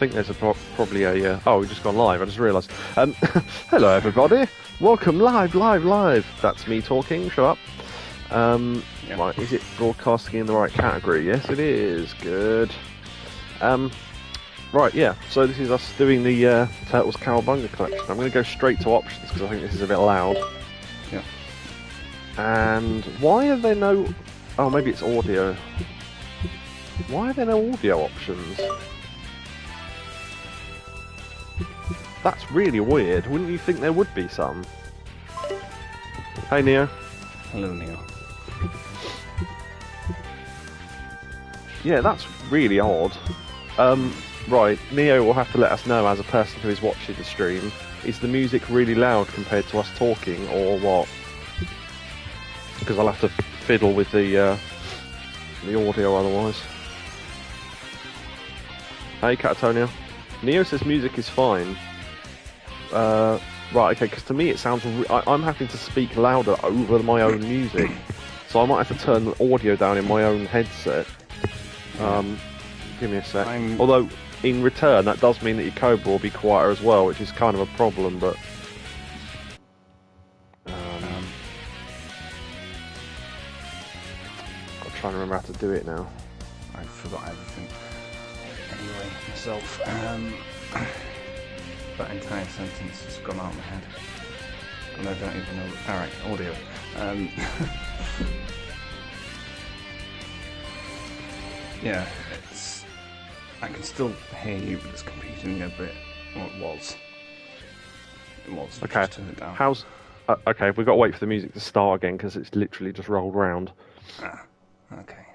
think there's probably a... oh, we've just gone live, I just realised. Hello everybody, welcome live. That's me talking, shut up. Yeah. Right, is it broadcasting in the right category? Yes it is, good. Right, yeah, so this is us doing the Turtles Cowabunga collection. I'm going to go straight to options because I think this is a bit loud. Yeah. And why are there no... oh, maybe it's audio. Why are there no audio options? That's really weird. Wouldn't you think there would be some? Hey, Neo. Hello, Neo. Yeah, that's really odd. Right, Neo will have to let us know as a person who is watching the stream. Is the music really loud compared to us talking, or what? Because I'll have to fiddle with the audio otherwise. Hey, Catatonia. Neo says music is fine. Right, okay, because to me it sounds... I'm having to speak louder over my own music, so I might have to turn the audio down in my own headset. Give me a sec. Although, in return, that does mean that Yakobu will be quieter as well, which is kind of a problem, but... I'm trying to remember how to do it now. I forgot everything. Anyway, myself, that entire sentence has gone out of my head. And I don't even know... Alright, audio. Yeah, it's... I can still hear you, but it's competing a bit. Well, it was. Okay. Just turn it down. How's... okay, we've got to wait for the music to start again, because it's literally just rolled round. Ah, okay.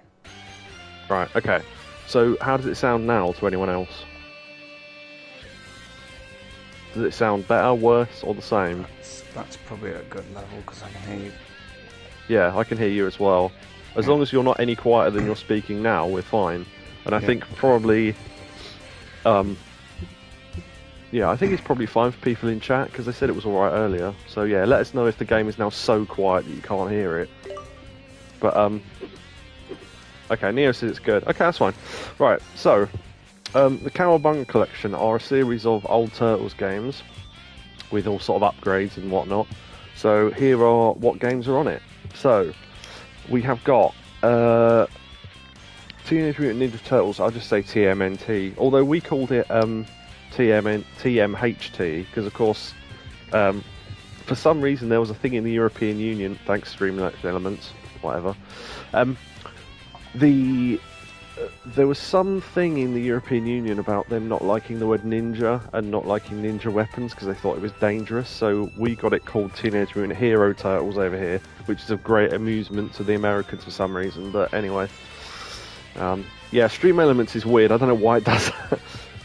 Right, okay. So, how does it sound now to anyone else? Does it sound better, worse, or the same? That's probably a good level, because I can hear you. Yeah, I can hear you as well. As long as you're not any quieter than you're speaking now, we're fine. And I think probably... yeah, I think it's probably fine for people in chat, because they said it was alright earlier. So yeah, let us know if the game is now so quiet that you can't hear it. But, okay, Neo says it's good. Okay, that's fine. Right, so... the Cowabunga collection are a series of old Turtles games with all sort of upgrades and whatnot. So here are what games are on it. So we have got Teenage Mutant Ninja Turtles. I'll just say TMNT. Although we called it TMHT because, of course, for some reason there was a thing in the European Union. Thanks, Streamlit Elements, whatever. There was something in the European Union about them not liking the word ninja and not liking ninja weapons because they thought it was dangerous, so we got it called Teenage Mutant Hero Turtles over here, which is of great amusement to the Americans for some reason, but anyway. Yeah, Stream Elements is weird, I don't know why it does that.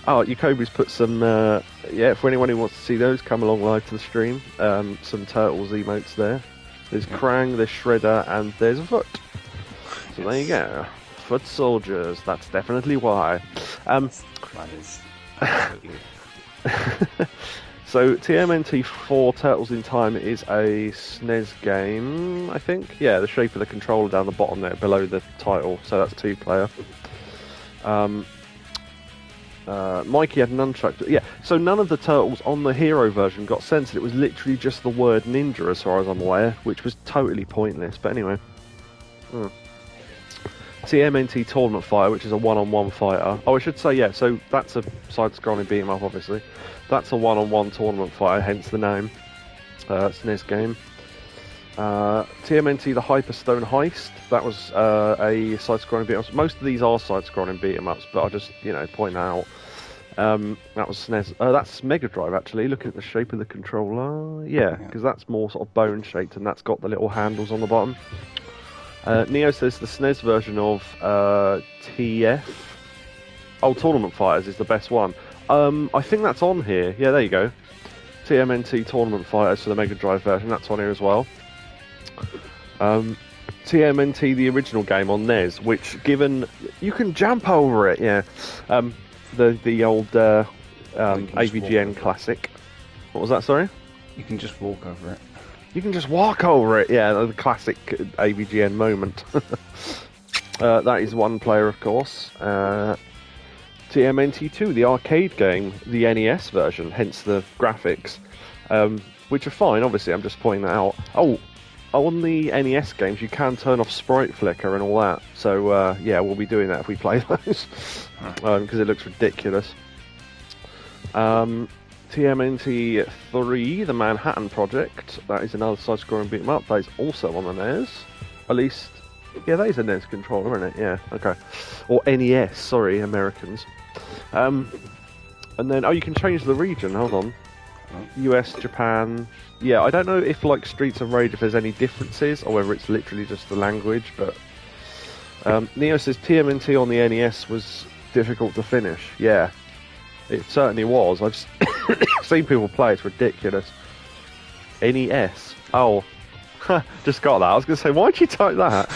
Oh, Yakobu's put some, yeah, for anyone who wants to see those, come along live to the stream. Some Turtles emotes there. There's Krang, there's Shredder, and there's a foot. So there you go. Foot soldiers, that's definitely why. That is absolutely... So TMNT 4 Turtles in Time is a SNES game, I think. Yeah, the shape of the controller down the bottom there, below the title, so that's 2-player. Mikey had nunchuck. Yeah, so none of the Turtles on the Hero version got censored. It was literally just the word ninja, as far as I'm aware, which was totally pointless, but anyway. TMNT Tournament Fighter, which is a one-on-one fighter. Oh, I should say, yeah, so that's a side-scrolling beat-em-up, obviously. That's a one-on-one tournament fighter, hence the name. SNES game. TMNT The Hyperstone Heist. That was a side-scrolling beat-em-up. Most of these are side-scrolling beat-em-ups, but I'll just, point that out. That was SNES. That's Mega Drive, actually. Looking at the shape of the controller. Yeah, because that's more sort of bone-shaped, and that's got the little handles on the bottom. Neo says the SNES version of TF... Oh, Tournament Fighters is the best one. I think that's on here. Yeah, there you go. TMNT Tournament Fighters for the Mega Drive version. That's on here as well. TMNT, the original game on NES, which, given... You can jump over it, yeah. The old AVGN classic. What was that, sorry? You can just walk over it. You can just walk over it, yeah, the classic AVGN moment. That is one player, of course. TMNT2, the arcade game, the NES version, hence the graphics, which are fine. Obviously, I'm just pointing that out. Oh, on the NES games, you can turn off sprite flicker and all that. So yeah, we'll be doing that if we play those, because it looks ridiculous. TMNT3, the Manhattan Project. That is another side-scrolling beat 'em up. That is also on the NES. At least, yeah, that is a NES controller, isn't it? Yeah, okay. Or NES, sorry, Americans. And then, oh, you can change the region. Hold on. US, Japan. Yeah, I don't know if, like, Streets of Rage, if there's any differences, or whether it's literally just the language, but... Neo says TMNT on the NES was difficult to finish. Yeah, it certainly was. I've seen people play, it's ridiculous. NES. Oh, just got that. I was going to say, why'd you type that?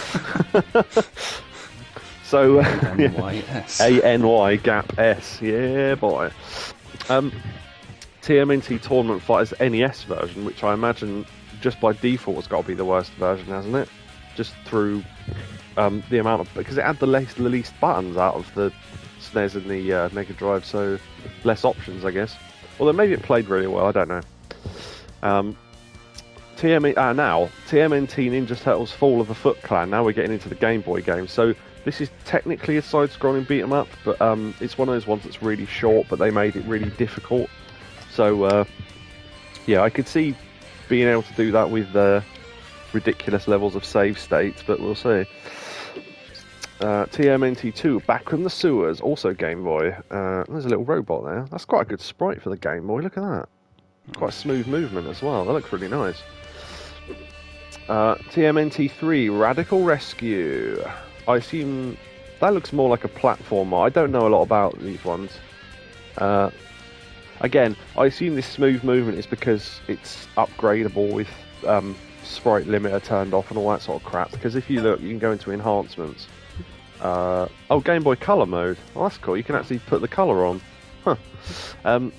So, A-N-Y-S. A-N-Y, gap S. Yeah, boy. TMNT Tournament Fighters NES version, which I imagine just by default has got to be the worst version, hasn't it? Just through the amount of... Because it had the least buttons out of the SNES and the Mega Drive, so less options, I guess. Although maybe it played really well, I don't know. Now, TMNT Ninja Turtles Fall of the Foot Clan. Now we're getting into the Game Boy game. So this is technically a side-scrolling beat 'em up, but it's one of those ones that's really short, but they made it really difficult. So, yeah, I could see being able to do that with ridiculous levels of save states, but we'll see. TMNT2, Back from the Sewers, also Game Boy. There's a little robot there. That's quite a good sprite for the Game Boy, look at that. Quite a smooth movement as well, that looks really nice. TMNT3, Radical Rescue. I assume that looks more like a platformer. I don't know a lot about these ones. Again, I assume this smooth movement is because it's upgradable with sprite limiter turned off and all that sort of crap. Because if you look, you can go into enhancements. Oh, Game Boy Color mode. Oh, that's cool. You can actually put the color on. Huh.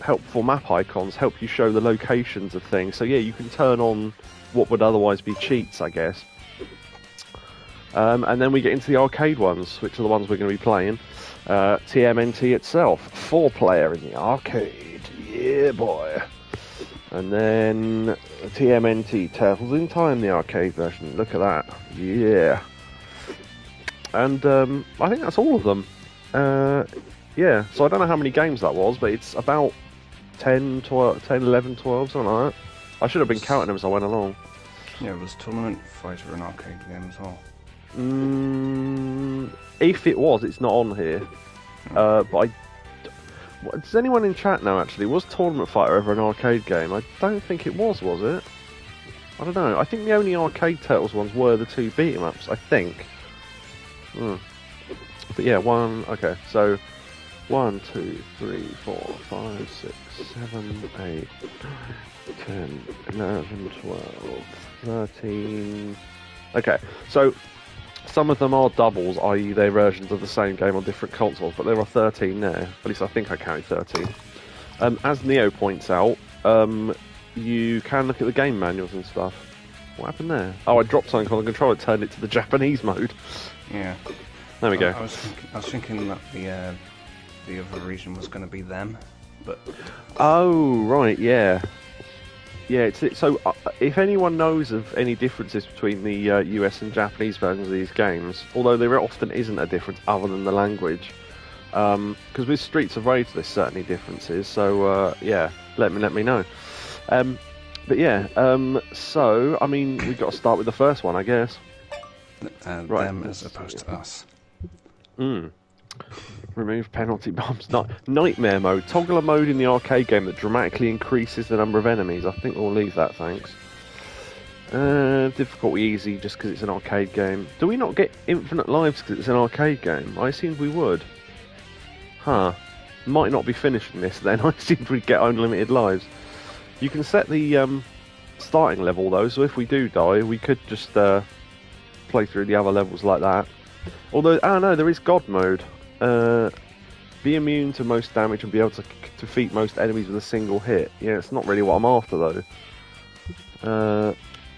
Helpful map icons help you show the locations of things. So yeah, you can turn on what would otherwise be cheats, I guess. And then we get into the arcade ones, which are the ones we're going to be playing. TMNT itself, 4-player in the arcade. Yeah, boy. And then TMNT Turtles in Time, the arcade version. Look at that. Yeah. And I think that's all of them. Yeah, so I don't know how many games that was, but it's about 10, 11, 12, something like that. I should have been counting them as I went along. Yeah, it was Tournament Fighter an arcade game as well? If it was, it's not on here. But does anyone in chat know, actually? Was Tournament Fighter ever an arcade game? I don't think it was it? I don't know. I think the only arcade Turtles ones were the 2 beat-em-ups, I think. But yeah, okay, so 1, 2, 3, 4, 5, 6, 7, 8, 10, 11, 12, 13... Okay, so some of them are doubles, i.e. they're versions of the same game on different consoles, but there are 13 there. At least I think I counted 13. As Neo points out, you can look at the game manuals and stuff. What happened there? Oh, I dropped something on the controller, it turned it to the Japanese mode. Yeah. There we go. I was thinking that the other region was going to be them, but... Oh, right, yeah. Yeah, so if anyone knows of any differences between the US and Japanese versions of these games, although there often isn't a difference other than the language, because with Streets of Rage there's certainly differences, so yeah, let me know. But yeah, so, I mean, we've got to start with the first one, I guess. Right. Them as opposed to us. Remove penalty bombs. Nightmare mode. Toggle a mode in the arcade game that dramatically increases the number of enemies. I think we'll leave that, thanks. Difficulty easy, just because it's an arcade game. Do we not get infinite lives because it's an arcade game? I assumed we would. Huh. Might not be finishing this then. I assumed we'd get unlimited lives. You can set the starting level though, so if we do die, we could just play through the other levels like that. Although, oh no, there is God mode. Be immune to most damage and be able to defeat most enemies with a single hit. Yeah, it's not really what I'm after though.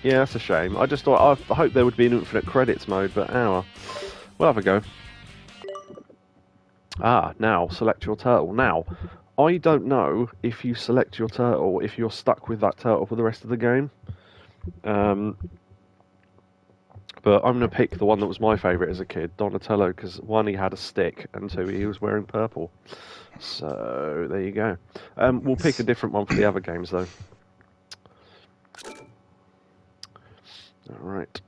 Yeah, that's a shame. I just thought, I hope there would be an infinite credits mode, but we'll have a go. Ah, now select your turtle. Now, I don't know if you select your turtle, if you're stuck with that turtle for the rest of the game. But I'm going to pick the one that was my favourite as a kid, Donatello, because one, he had a stick, and two, he was wearing purple. So, there you go. We'll pick a different one for the other games, though. Alright.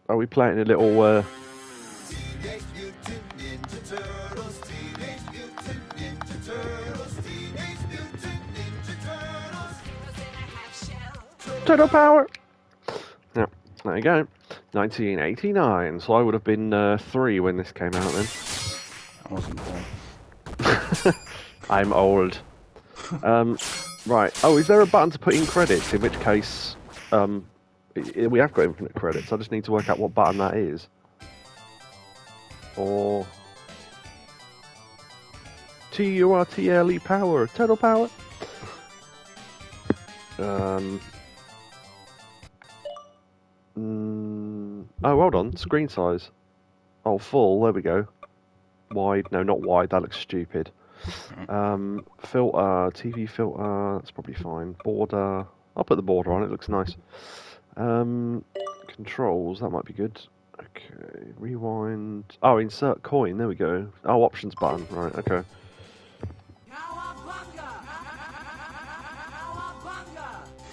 Are we playing a little... Turtle power! Yeah, there you go. 1989, so I would have been 3 when this came out then. I wasn't born. I'm old. Right. Oh, is there a button to put in credits? In which case, we have got infinite credits. I just need to work out what button that is. Or... TURTLE power. Turtle power. Oh, hold on. Screen size. Oh, full. There we go. Wide. No, not wide. That looks stupid. Filter. TV filter. That's probably fine. Border. I'll put the border on. It looks nice. Controls. That might be good. Okay. Rewind. Oh, insert coin. There we go. Oh, options button. Right. Okay.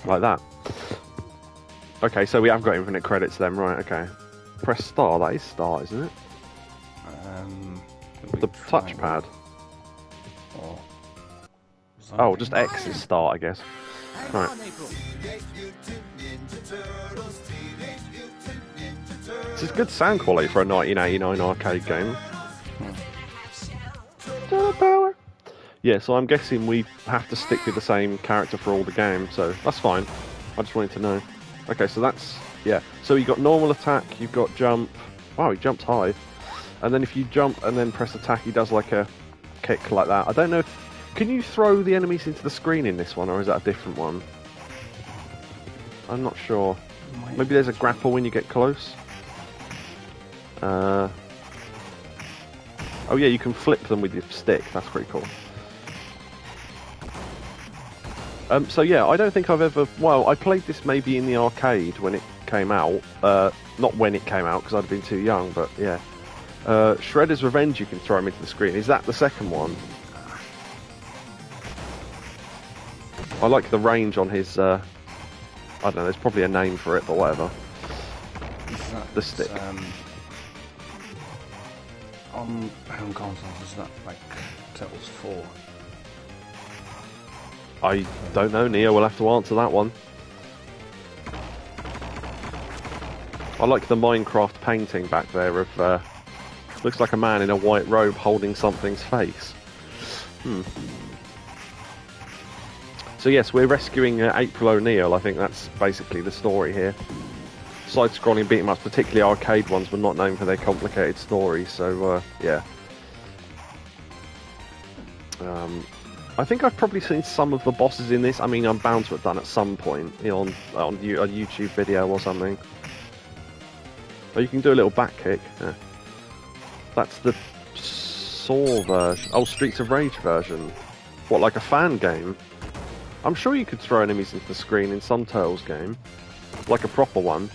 Like that. Okay, so we have got infinite credits then, right, okay. Press start, that is start, isn't it? The touchpad. Oh, just X is start, I guess. Right. This is good sound quality for a 1989 arcade game. Power. Yeah, so I'm guessing we have to stick with the same character for all the games, so that's fine. I just wanted to know. Okay, so that's... Yeah, so you've got normal attack, you've got jump... Wow, he jumped high. And then if you jump and then press attack, he does like a kick like that. I don't know if... Can you throw the enemies into the screen in this one, or is that a different one? I'm not sure. Maybe there's a grapple when you get close? Oh yeah, you can flip them with your stick. That's pretty cool. So yeah, I don't think I've ever... Well, I played this maybe in the arcade when it came out. Not when it came out, because I'd have been too young, but yeah. Shredder's Revenge, you can throw him into the screen. Is that the second one? I like the range on his... I don't know, there's probably a name for it, but whatever. The stick. On home consoles, is that like Turtles 4? I don't know, Neo. We'll have to answer that one. I like the Minecraft painting back there of... looks like a man in a white robe holding something's face. So yes, we're rescuing April O'Neil. I think that's basically the story here. Side-scrolling beat-em-ups, particularly arcade ones, were not known for their complicated stories, so yeah. I think I've probably seen some of the bosses in this. I mean, I'm bound to have done at some point, you know, on a YouTube video or something. Oh, you can do a little back kick. Yeah. That's the Saw version. Oh, Streets of Rage version. What, like a fan game? I'm sure you could throw enemies into the screen in some Turtles game. Like a proper one.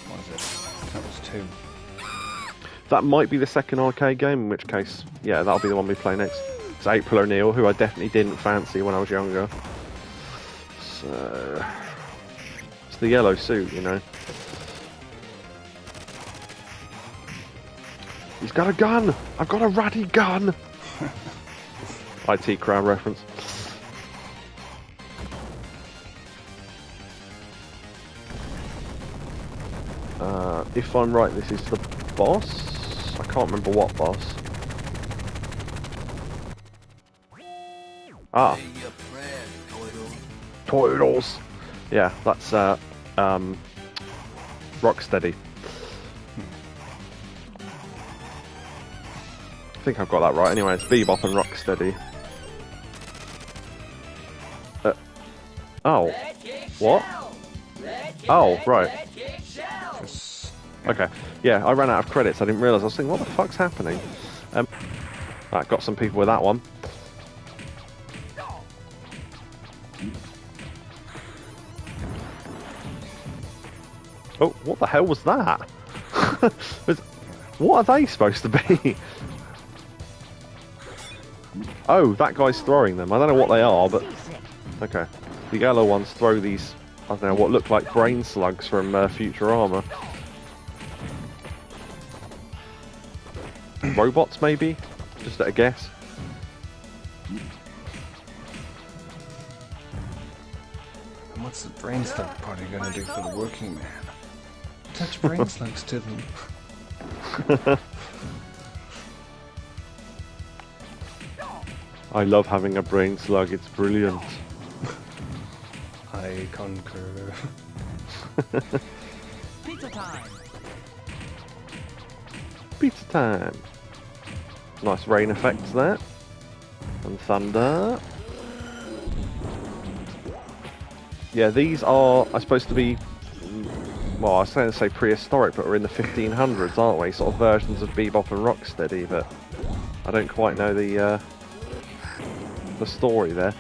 What is it? Turtles 2. That might be the second arcade game, in which case, yeah, that'll be the one we play next. It's April O'Neil, who I definitely didn't fancy when I was younger. So... It's the yellow suit, you know. He's got a gun! I've got a ratty gun! IT crowd reference. If I'm right, this is the boss? I can't remember what boss. Ah. Toidles. Yeah, that's Rocksteady. I think I've got that right. Anyway, it's Bebop and Rocksteady. Oh. What? Oh, right. Okay. Yeah, I ran out of credits. I didn't realise. I was thinking, what the fuck's happening? Right, got some people with that one. Oh, what the hell was that? What are they supposed to be? Oh, that guy's throwing them. I don't know what they are, but... Okay. The yellow ones throw these, I don't know, what look like brain slugs from Futurama. Robots, maybe? Just at a guess. And what's the brain slug party gonna do for the working man? Attach brain slugs to them. I love having a brain slug, it's brilliant. I concur. Pizza time. Pizza time. Nice rain effects there. And thunder. Yeah, these are supposed to be, well, I was going to say prehistoric, but we're in the 1500s, aren't we? Sort of versions of Bebop and Rocksteady, but I don't quite know the story there.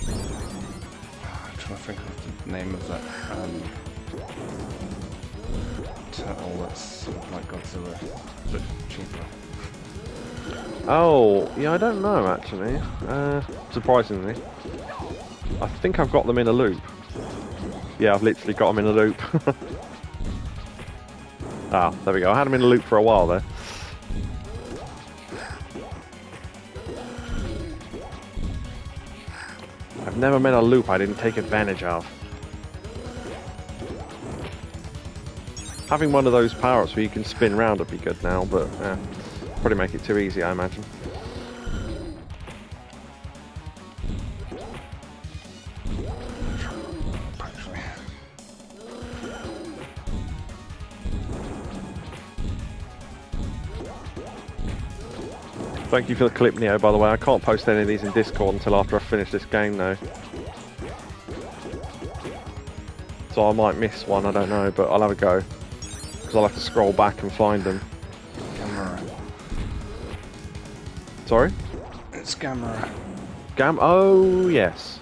I'm trying to think of the name of that turtle that's sort of like Godzilla, but cheaper. Oh, yeah, I don't know actually. Surprisingly. I think I've got them in a loop. Yeah, I've literally got them in a loop. Ah, there we go. I had them in a loop for a while there. I've never met a loop I didn't take advantage of. Having one of those power-ups where you can spin round would be good now, but probably make it too easy, I imagine. Thank you for the clip, Neo, by the way. I can't post any of these in Discord until after I finish this game, though. So I might miss one, I don't know, but I'll have a go. Because I'll have to scroll back and find them. Camera. Sorry? It's camera. Oh, yes.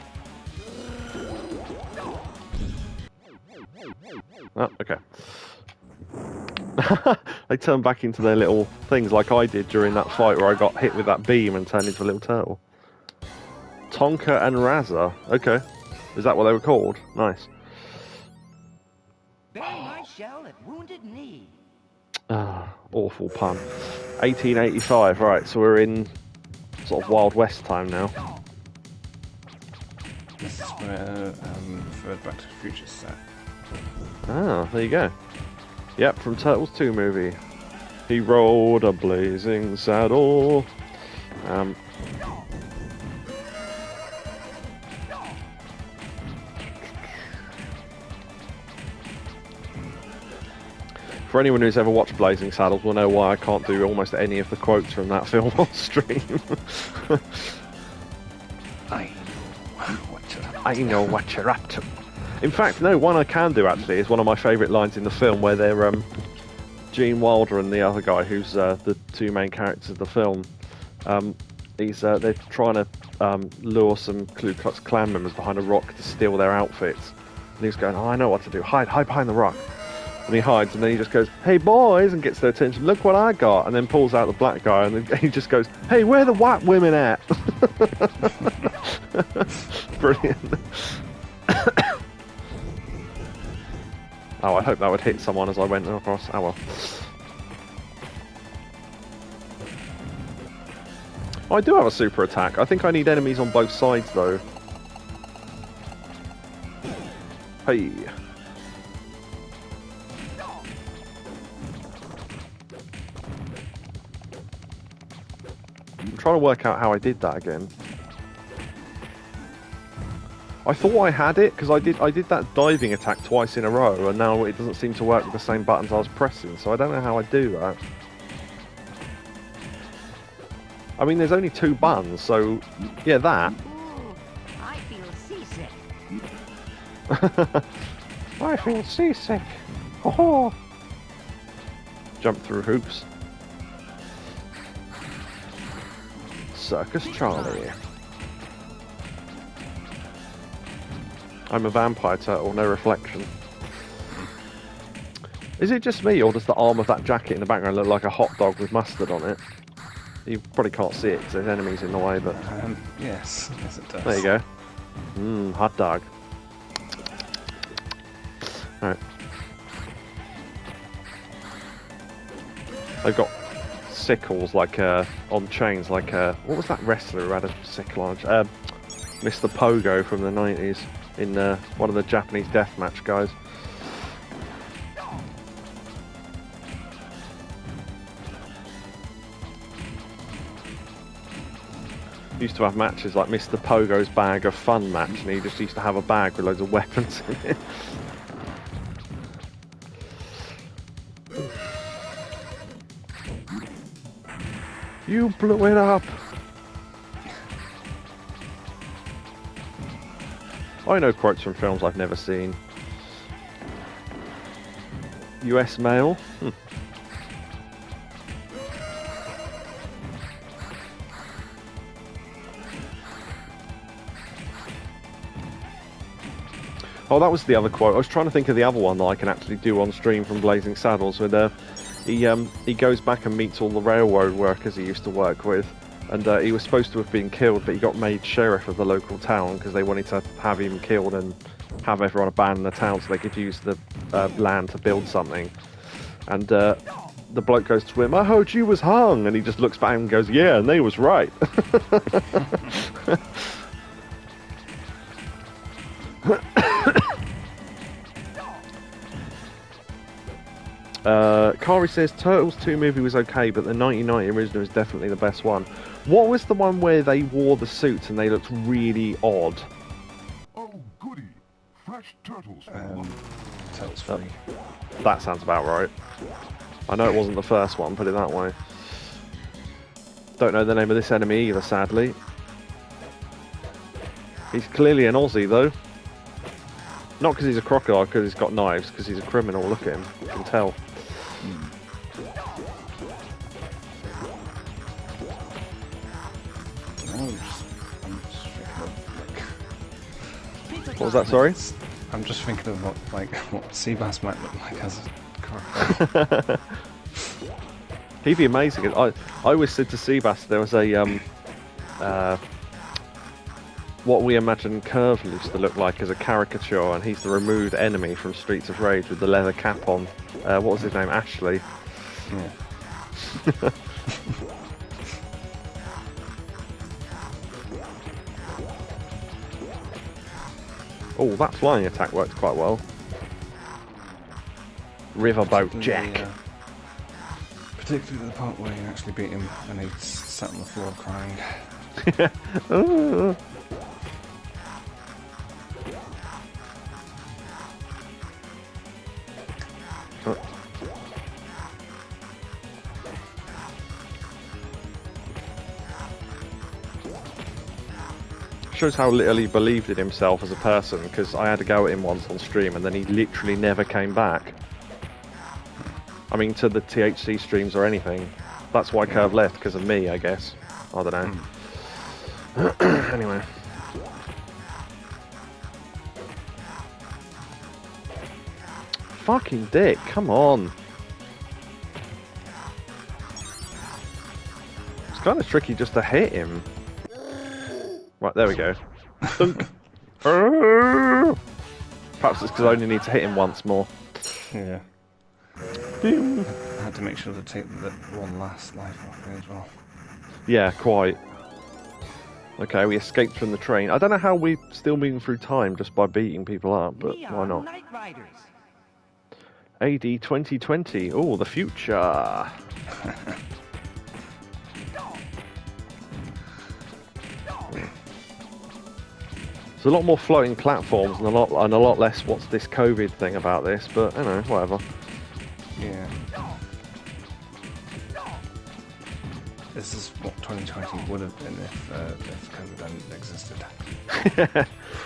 Oh, okay. They turn back into their little things like I did during that fight where I got hit with that beam and turned into a little turtle. Tonka and Razza. Okay. Is that what they were called? Nice. Bury my shell at Wounded Knee. Ah, awful pun. 1885, right, so we're in sort of Wild West time now. This is where Third Back to the Future set. Ah, there you go. Yep, from Turtles 2 movie. He rode a blazing saddle. For anyone who's ever watched Blazing Saddles will know why I can't do almost any of the quotes from that film on stream. I know what you're up to. In fact, no, one I can do actually is one of my favourite lines in the film where they're Gene Wilder and the other guy who's the two main characters of the film. They're trying to lure some Ku Klux Klan members behind a rock to steal their outfits. And he's going, oh, I know what to do. Hide behind the rock. And he hides, and then he just goes, hey boys, and gets their attention. Look what I got. And then pulls out the black guy, and then he just goes, hey, where are the white women at? Brilliant. Oh, I hope that would hit someone as I went across. Oh well. Oh, I do have a super attack. I think I need enemies on both sides, though. Hey. I'm trying to work out how I did that again. I thought I had it because I did that diving attack twice in a row, and now it doesn't seem to work with the same buttons I was pressing. So I don't know how I do that. I mean, there's only two buttons, so yeah, that. Ooh, I feel seasick. I feel seasick. Oh. Jump through hoops. Circus Charlie. I'm a vampire turtle, no reflection. Is it just me, or does the arm of that jacket in the background look like a hot dog with mustard on it? You probably can't see it because there's enemies in the way, but... Yes it does. There you go. Hot dog. Alright. They've got sickles, like, on chains, like, what was that wrestler who had a sickle on? Mr. Pogo from the 90s, in, one of the Japanese deathmatch guys. Used to have matches like Mr. Pogo's Bag of Fun match, and he just used to have a bag with loads of weapons in it. You blew it up! I know quotes from films I've never seen. US mail? Oh, that was the other quote. I was trying to think of the other one that I can actually do on stream from Blazing Saddles. With he goes back and meets all the railroad workers he used to work with, and he was supposed to have been killed, but he got made sheriff of the local town because they wanted to have him killed and have everyone abandon the town so they could use the land to build something. And the bloke goes to him, "I heard you was hung," and he just looks back and goes, "Yeah, and they was right." Kari says Turtles 2 movie was okay, but the 1990 original is definitely the best one. What was the one where they wore the suits and they looked really odd? Oh, goody. Fresh turtles. Turtles 3. That sounds about right. I know it wasn't the first one, put it that way. Don't know the name of this enemy either, sadly. He's clearly an Aussie, though. Not because he's a crocodile, because he's got knives, because he's a criminal. Look at him, you can tell. What was that, sorry? I'm just thinking of what Seabass might look like as a crocodile. He'd be amazing. I always said to Seabass there was a what we imagine Curve used to look like as a caricature, and he's the removed enemy from Streets of Rage with the leather cap on. What was his name? Ashley. Yeah. Oh, that flying attack worked quite well. Riverboat Jack. Particularly the part where you actually beat him and he sat on the floor crying. Shows how little he believed in himself as a person, because I had to go at him once on stream and then he literally never came back. I mean, to the THC streams or anything. That's why Curve left, because of me, I guess. I don't know. Anyway. Fucking dick, come on. It's kind of tricky just to hit him. Right, there we go. Thunk. Perhaps it's because I only need to hit him once more. Yeah. I had to make sure to take the one last life off me as well. Yeah, quite. Okay, we escaped from the train. I don't know how we're still moving through time just by beating people up, but why not? Night Riders. AD 2020. Oh, the future. There's a lot more floating platforms and a lot less what's this COVID thing about this, but I don't know, whatever. Yeah. This is what 2020 would have been if COVID hadn't existed.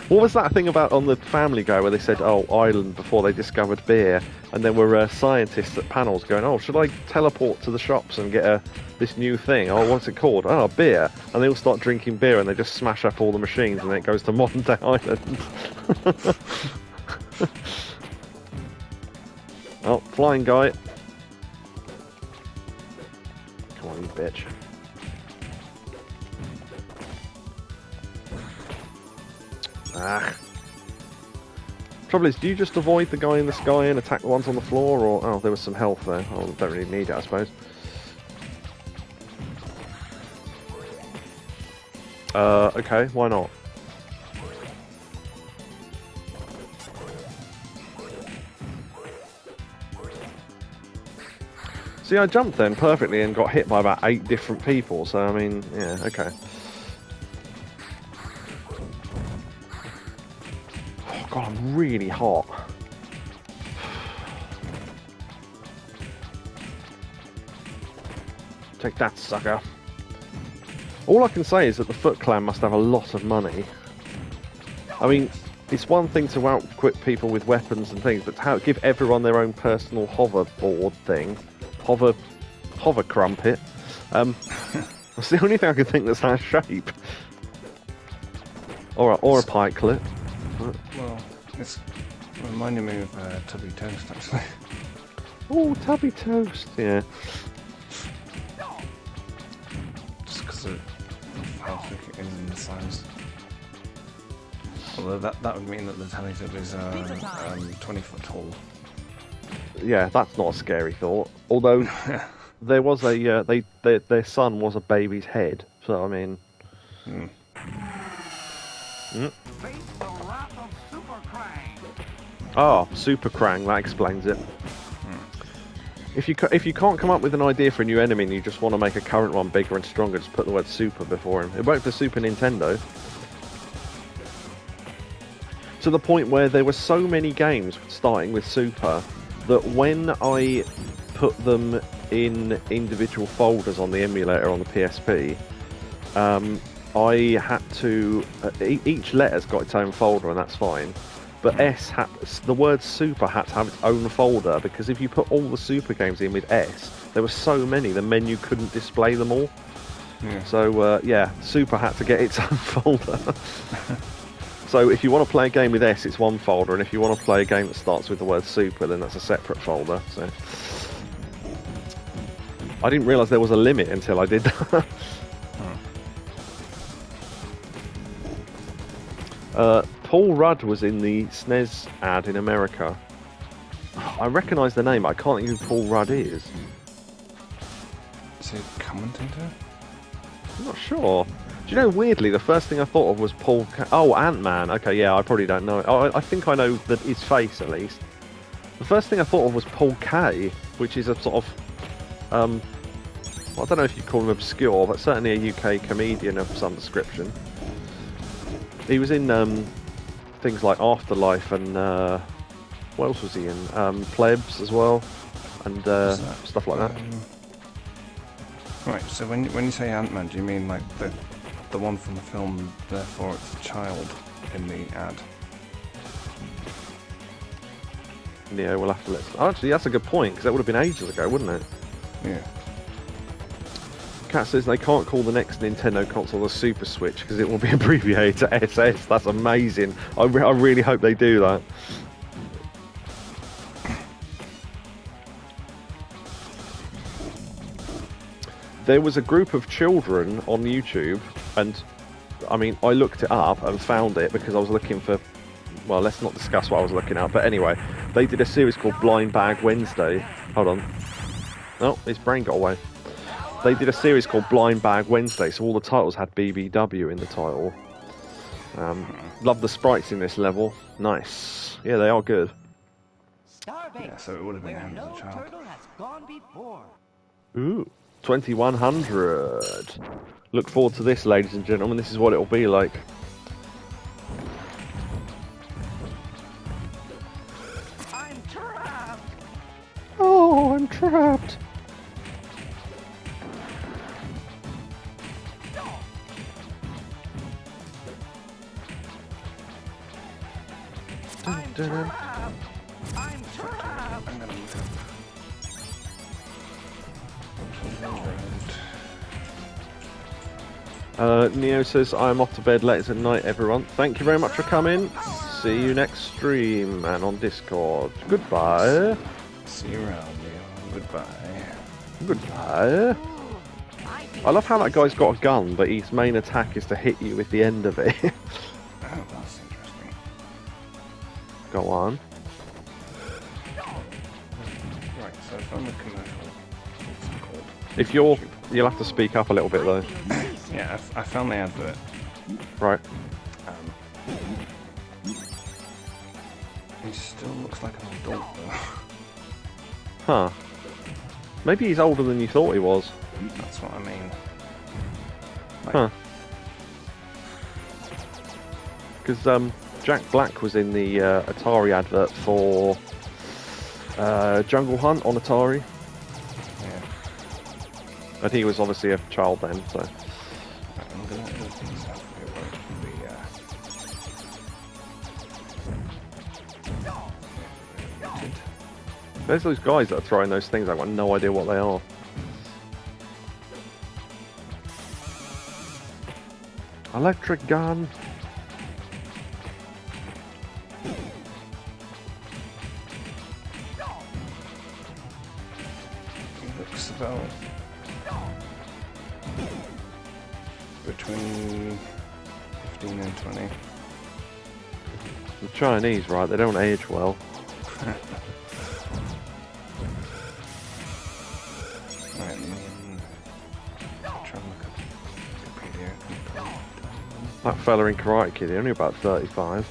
What was that thing about on the Family Guy where they said, oh, Ireland before they discovered beer, and there were scientists at panels going, oh, should I teleport to the shops and get this new thing? Oh, what's it called? Oh, beer. And they all start drinking beer and they just smash up all the machines and then it goes to modern day Ireland. Oh, flying guy. Come on, you bitch. Ah. Trouble is, do you just avoid the guy in the sky and attack the ones on the floor, or... Oh, there was some health there. Oh, don't really need it, I suppose. Okay, why not? See, I jumped then perfectly and got hit by about 8 different people, so, I mean, yeah, okay. Oh, God, I'm really hot. Take that, sucker. All I can say is that the Foot Clan must have a lot of money. I mean, it's one thing to out-equip people with weapons and things, but to give everyone their own personal hoverboard thing... Hover crumpet. That's the only thing I can think that's that shape. Or a pikelet. Well, it's reminding me of Tubby Toast, actually. Oh, Tubby Toast, yeah. Just because of how thick it is in the size. Although that would mean that the Teletubbies are 20 foot tall. Yeah, that's not a scary thought. Although there was a their son was a baby's head, so I mean. Face the wrath of Super Krang. Ah, Super Krang, that explains it. If you can't come up with an idea for a new enemy and you just want to make a current one bigger and stronger, just put the word Super before him. It worked for Super Nintendo. To the point where there were so many games starting with Super that when I put them in individual folders on the emulator on the PSP, I had to... each letter's got its own folder and that's fine, but the word Super had to have its own folder, because if you put all the Super games in with S, there were so many, the menu couldn't display them all. Yeah. So, yeah, Super had to get its own folder. So if you want to play a game with S, it's one folder, and if you want to play a game that starts with the word Super, then that's a separate folder. So I didn't realise there was a limit until I did that. Paul Rudd was in the SNES ad in America. I recognise the name, but I can't think who Paul Rudd is. Is he a commentator? I'm not sure. Do you know, weirdly, the first thing I thought of was Paul... Oh, Ant-Man. Okay, yeah, I probably don't know. I think I know his face, at least. The first thing I thought of was Paul K, which is a sort of... well, I don't know if you call him obscure, but certainly a UK comedian of some description. He was in things like Afterlife and... what else was he in? Plebs as well, and stuff like that. Right, so when you say Ant-Man, do you mean like the one from the film, therefore it's a child in the ad? Yeah, we'll have to listen. Actually, that's a good point, because that would have been ages ago, wouldn't it? Yeah. Cat says they can't call the next Nintendo console the Super Switch, because it will be abbreviated to SS. That's amazing. I really hope they do that. There was a group of children on YouTube, and I mean, I looked it up and found it because I was looking for... Well, let's not discuss what I was looking at, but anyway, they did a series called Blind Bag Wednesday. Hold on. Oh, his brain got away. They did a series called Blind Bag Wednesday, so all the titles had BBW in the title. Love the sprites in this level. Nice. Yeah, they are good. Starbase, Yeah, so it would have been where him as no a child. turtle has gone before. Ooh. 2100. Look forward to this, ladies and gentlemen. This is what it'll be like. I'm trapped. Oh, I'm trapped. trapped. I'm trapped. I'm gonna move up. Neo says, I'm off to bed. Later night, everyone. Thank you very much for coming. See you next stream and on Discord. Goodbye. See you around, Leo. Goodbye. Goodbye. I love how that guy's got a gun, but his main attack is to hit you with the end of it. Oh, that's interesting. Go on. Right, so if I'm a commercial, what's it called? If you'll have to speak up a little bit though. Yeah, I found the advert. Right. He still looks like an adult though. Huh. Maybe he's older than you thought he was. That's what I mean. Like, Huh. Because Jack Black was in the Atari advert for Jungle Hunt on Atari. Yeah. And he was obviously a child then, so... I'm gonna open this up. It won't be, There's those guys that are throwing those things, I've got no idea what they are. Electric gun. It looks about between 15 and 20. The Chinese, right? They don't age well. Right, and then try and look up Wikipedia. That fella in Karate Kid, he's only about 35.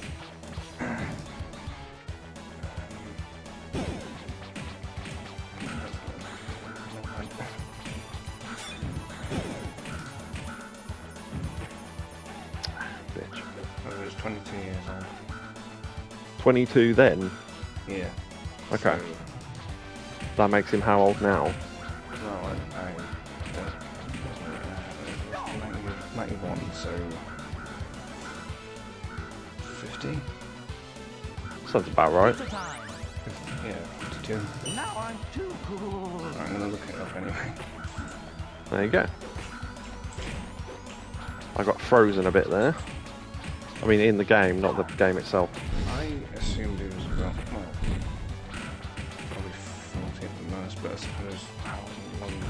Bitch. Oh, he was 22 years old. 22 then? Yeah. Okay. So, That makes him how old now? no, I don't. 91, so 50? Sounds about right. Yeah, 52. Now I'm too cool. Right, I'm gonna look it up anyway. There you go. I got frozen a bit there. I mean, in the game, not the game itself. I assumed he was about, well, probably 40 at the most, but I suppose how long ago?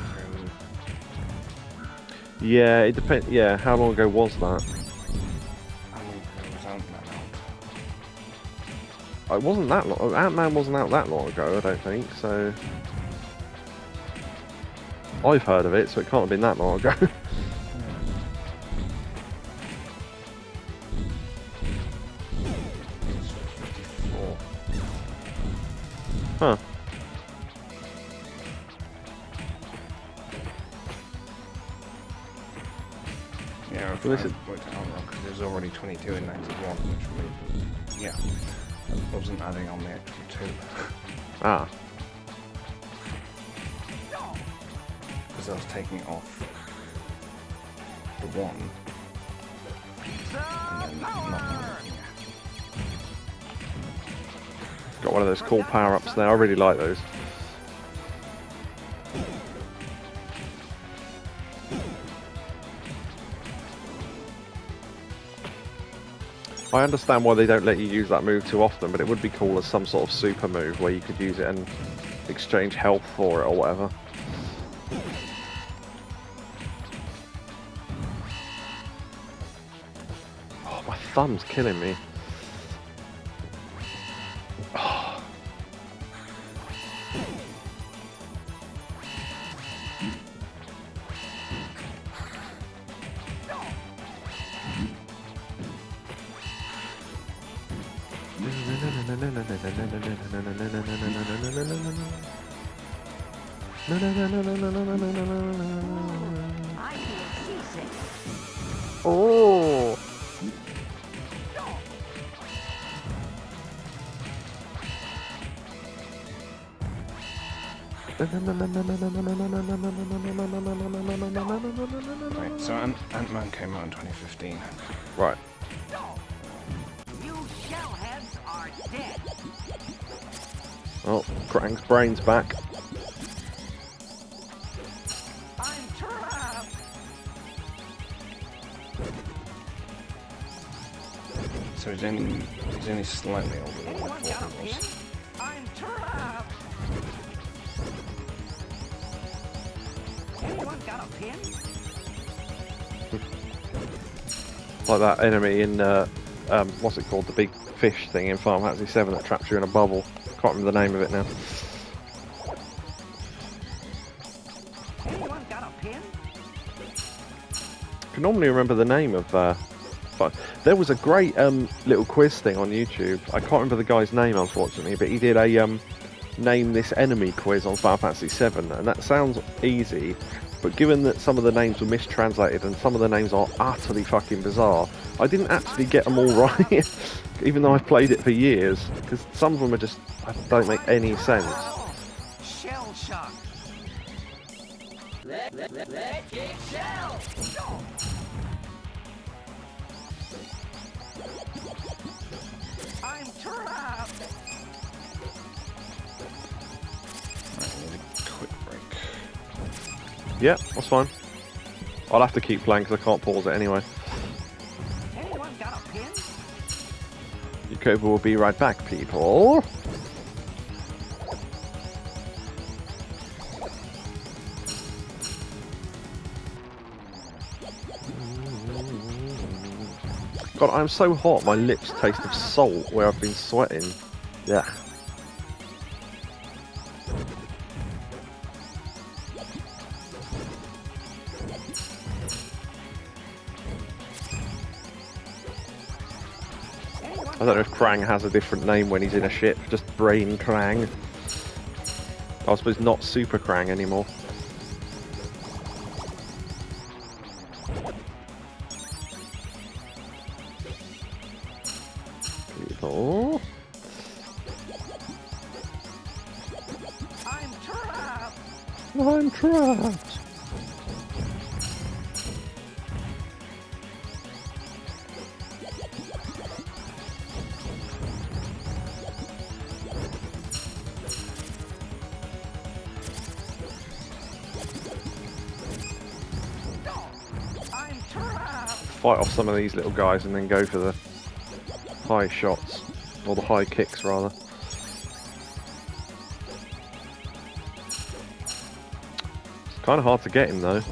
Yeah, it depends. Yeah, how long ago was that? How long ago was Ant-Man out? It wasn't that long. Ant-Man wasn't out that long ago, I don't think. So I've heard of it, so it can't have been that long ago. It's 54. Huh. Yeah, if Well, I this is- worked it out wrong, because it was already 22 in 91, which means, yeah, I wasn't adding on the extra 2. Ah. Because I was taking off the 1, and then not Got one of those cool power-ups there. I really like those. I understand why they don't let you use that move too often, but it would be cool as some sort of super move where you could use it and exchange health for it or whatever. Oh, my thumb's killing me. Oh. I feel seasick. Oh. Right, so Ant-Man came out in 2015. Right. You shellheads are dead. Oh, Krang's brain's back. I'm trapped. So he's only slightly older than I Anyone got a thought he pin? was. I'm trapped. Anyone got a pin? Like that enemy in, what's it called? The big fish thing in Final Fantasy 7 that traps you in a bubble. Can't remember the name of it now. Anyone got a pin? I can normally remember the name of, but there was a great little quiz thing on YouTube. I can't remember the guy's name, unfortunately, but he did a name this enemy quiz on Final Fantasy 7, and that sounds easy, but given that some of the names were mistranslated and some of the names are utterly fucking bizarre, I didn't actually get them all right, even though I've played it for years, because some of them are just, don't make any sense. Shell shock. Let's kick shell. I'm trapped. Right, we need a quick break. Yeah, that's fine. I'll have to keep playing because I can't pause it anyway. Anyone got a pin? Yakobu will be right back, people. God, I'm so hot, my lips taste of salt where I've been sweating. Yeah. I don't know if Krang has a different name when he's in a ship, just Brain Krang. I suppose not Super Krang anymore. People. I'm trapped. I'm trapped. I'm trapped. Fight off some of these little guys and then go for the high shots, or the high kicks rather. It's kind of hard to get him though,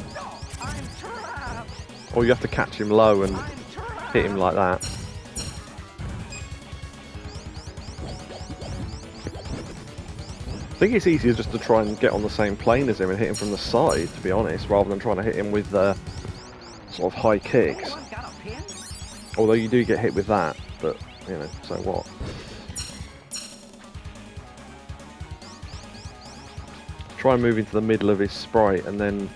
I'm trapped. or you have to catch him low and I'm trapped. hit him like that. I think it's easier just to try and get on the same plane as him and hit him from the side, to be honest, rather than trying to hit him with sort of high kicks. Anyone got a pin? Although you do get hit with that, but, you know, so what? Try and move into the middle of his sprite and then...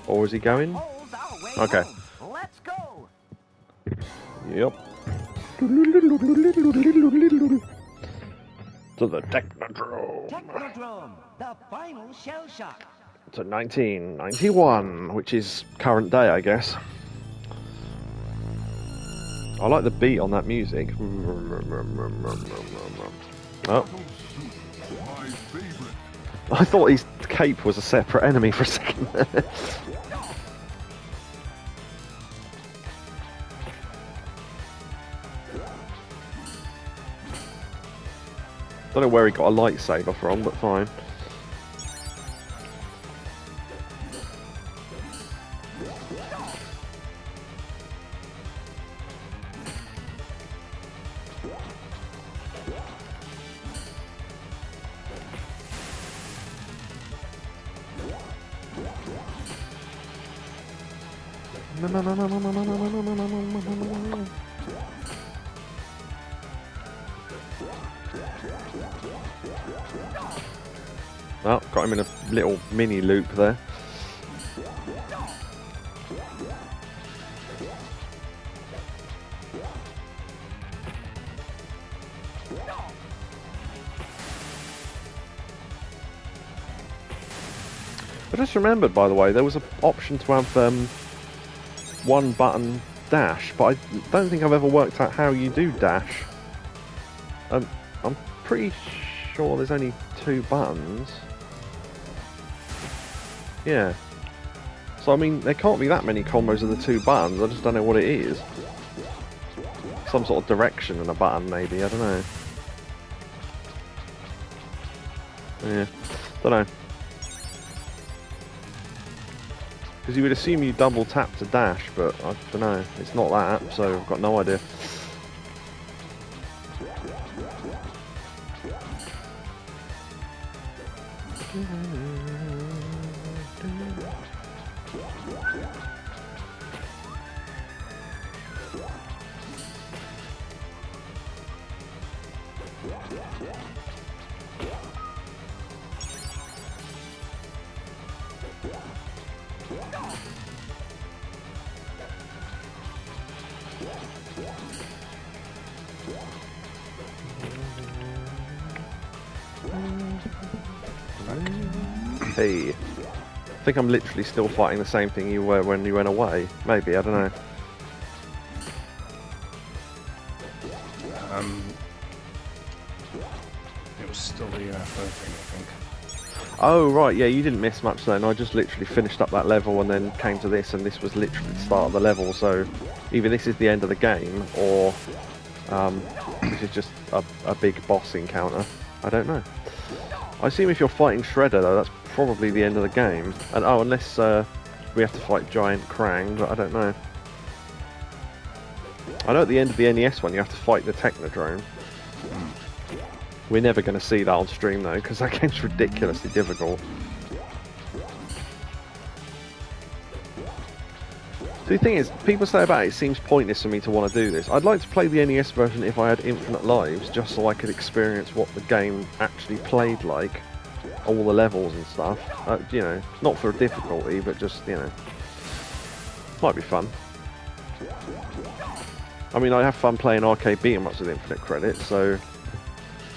Or is he going? Hold our way Okay. home. Let's go. Yep. To the Technodrome. Technodrome, the final shell shock. To 1991, which is current day, I guess. I like the beat on that music. Oh. My favorite. I thought his cape was a separate enemy for a second there. Don't know where he got a lightsaber from, but fine. Well, got him in a little mini loop there. I just remembered, by the way, there was an option to have one button dash, but I don't think I've ever worked out how you do dash. I'm pretty sure there's only 2 buttons. Yeah. So, I mean, there can't be that many combos of the 2 buttons. I just don't know what it is. Some sort of direction and a button, maybe. I don't know. Yeah. Don't know. Because you would assume you double tap to dash, but I don't know. It's not that, so I've got no idea. Hey, I think I'm literally still fighting the same thing you were when you went away. Maybe, I don't know. It was still the UFO thing, I think. Oh, right, yeah, you didn't miss much then. I just literally finished up that level and then came to this, and this was literally the start of the level, so either this is the end of the game, or this is just a big boss encounter. I don't know. I assume if you're fighting Shredder, though, that's probably the end of the game. And oh, unless we have to fight Giant Krang, but I don't know. I know at the end of the NES one, you have to fight the Technodrome. We're never going to see that on stream, though, because that game's ridiculously difficult. So the thing is, people say about it seems pointless for me to want to do this. I'd like to play the NES version if I had infinite lives, just so I could experience what the game actually played like. All the levels and stuff. You know, not for difficulty, but just, you know, might be fun. I mean, I have fun playing arcade beat-em-ups with infinite credits, so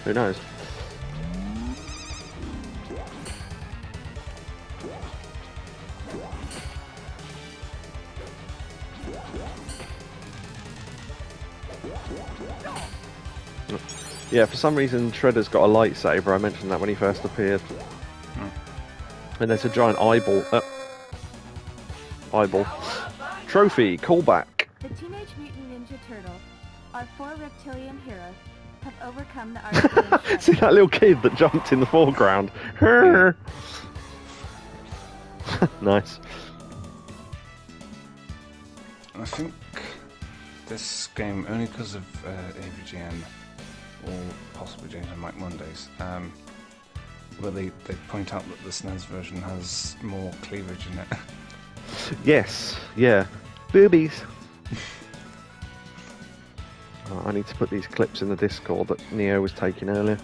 who knows? Yeah, for some reason Shredder's got a lightsaber. I mentioned that when he first appeared. And there's a giant eyeball. Eyeball. Trophy, callback. The Teenage Mutant Ninja Turtles, our 4 reptilian heroes, have overcome the Archdeacon. See that little kid that jumped in the foreground? Nice. I think this game, only because of AVGN, or possibly James and Mike Mondays, where they point out that the SNES version has more cleavage in it. Yes, yeah. Boobies. Oh, I need to put these clips in the Discord that Neo was taking earlier.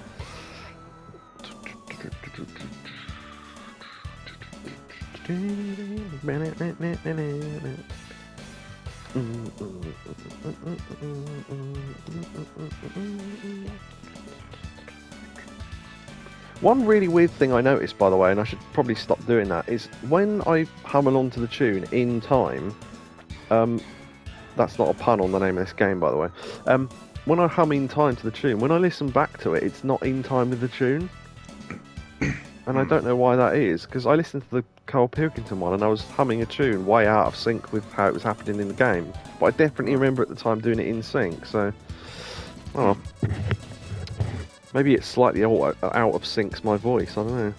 One really weird thing I noticed, by the way, and I should probably stop doing that, is when I hum along to the tune in time, that's not a pun on the name of this game, by the way, when I hum in time to the tune, when I listen back to it, it's not in time with the tune. And I don't know why that is, because I listened to the Carl Pilkington one and I was humming a tune way out of sync with how it was happening in the game. But I definitely remember at the time doing it in sync, so... Oh. Maybe it's slightly out of syncs my voice, I don't know.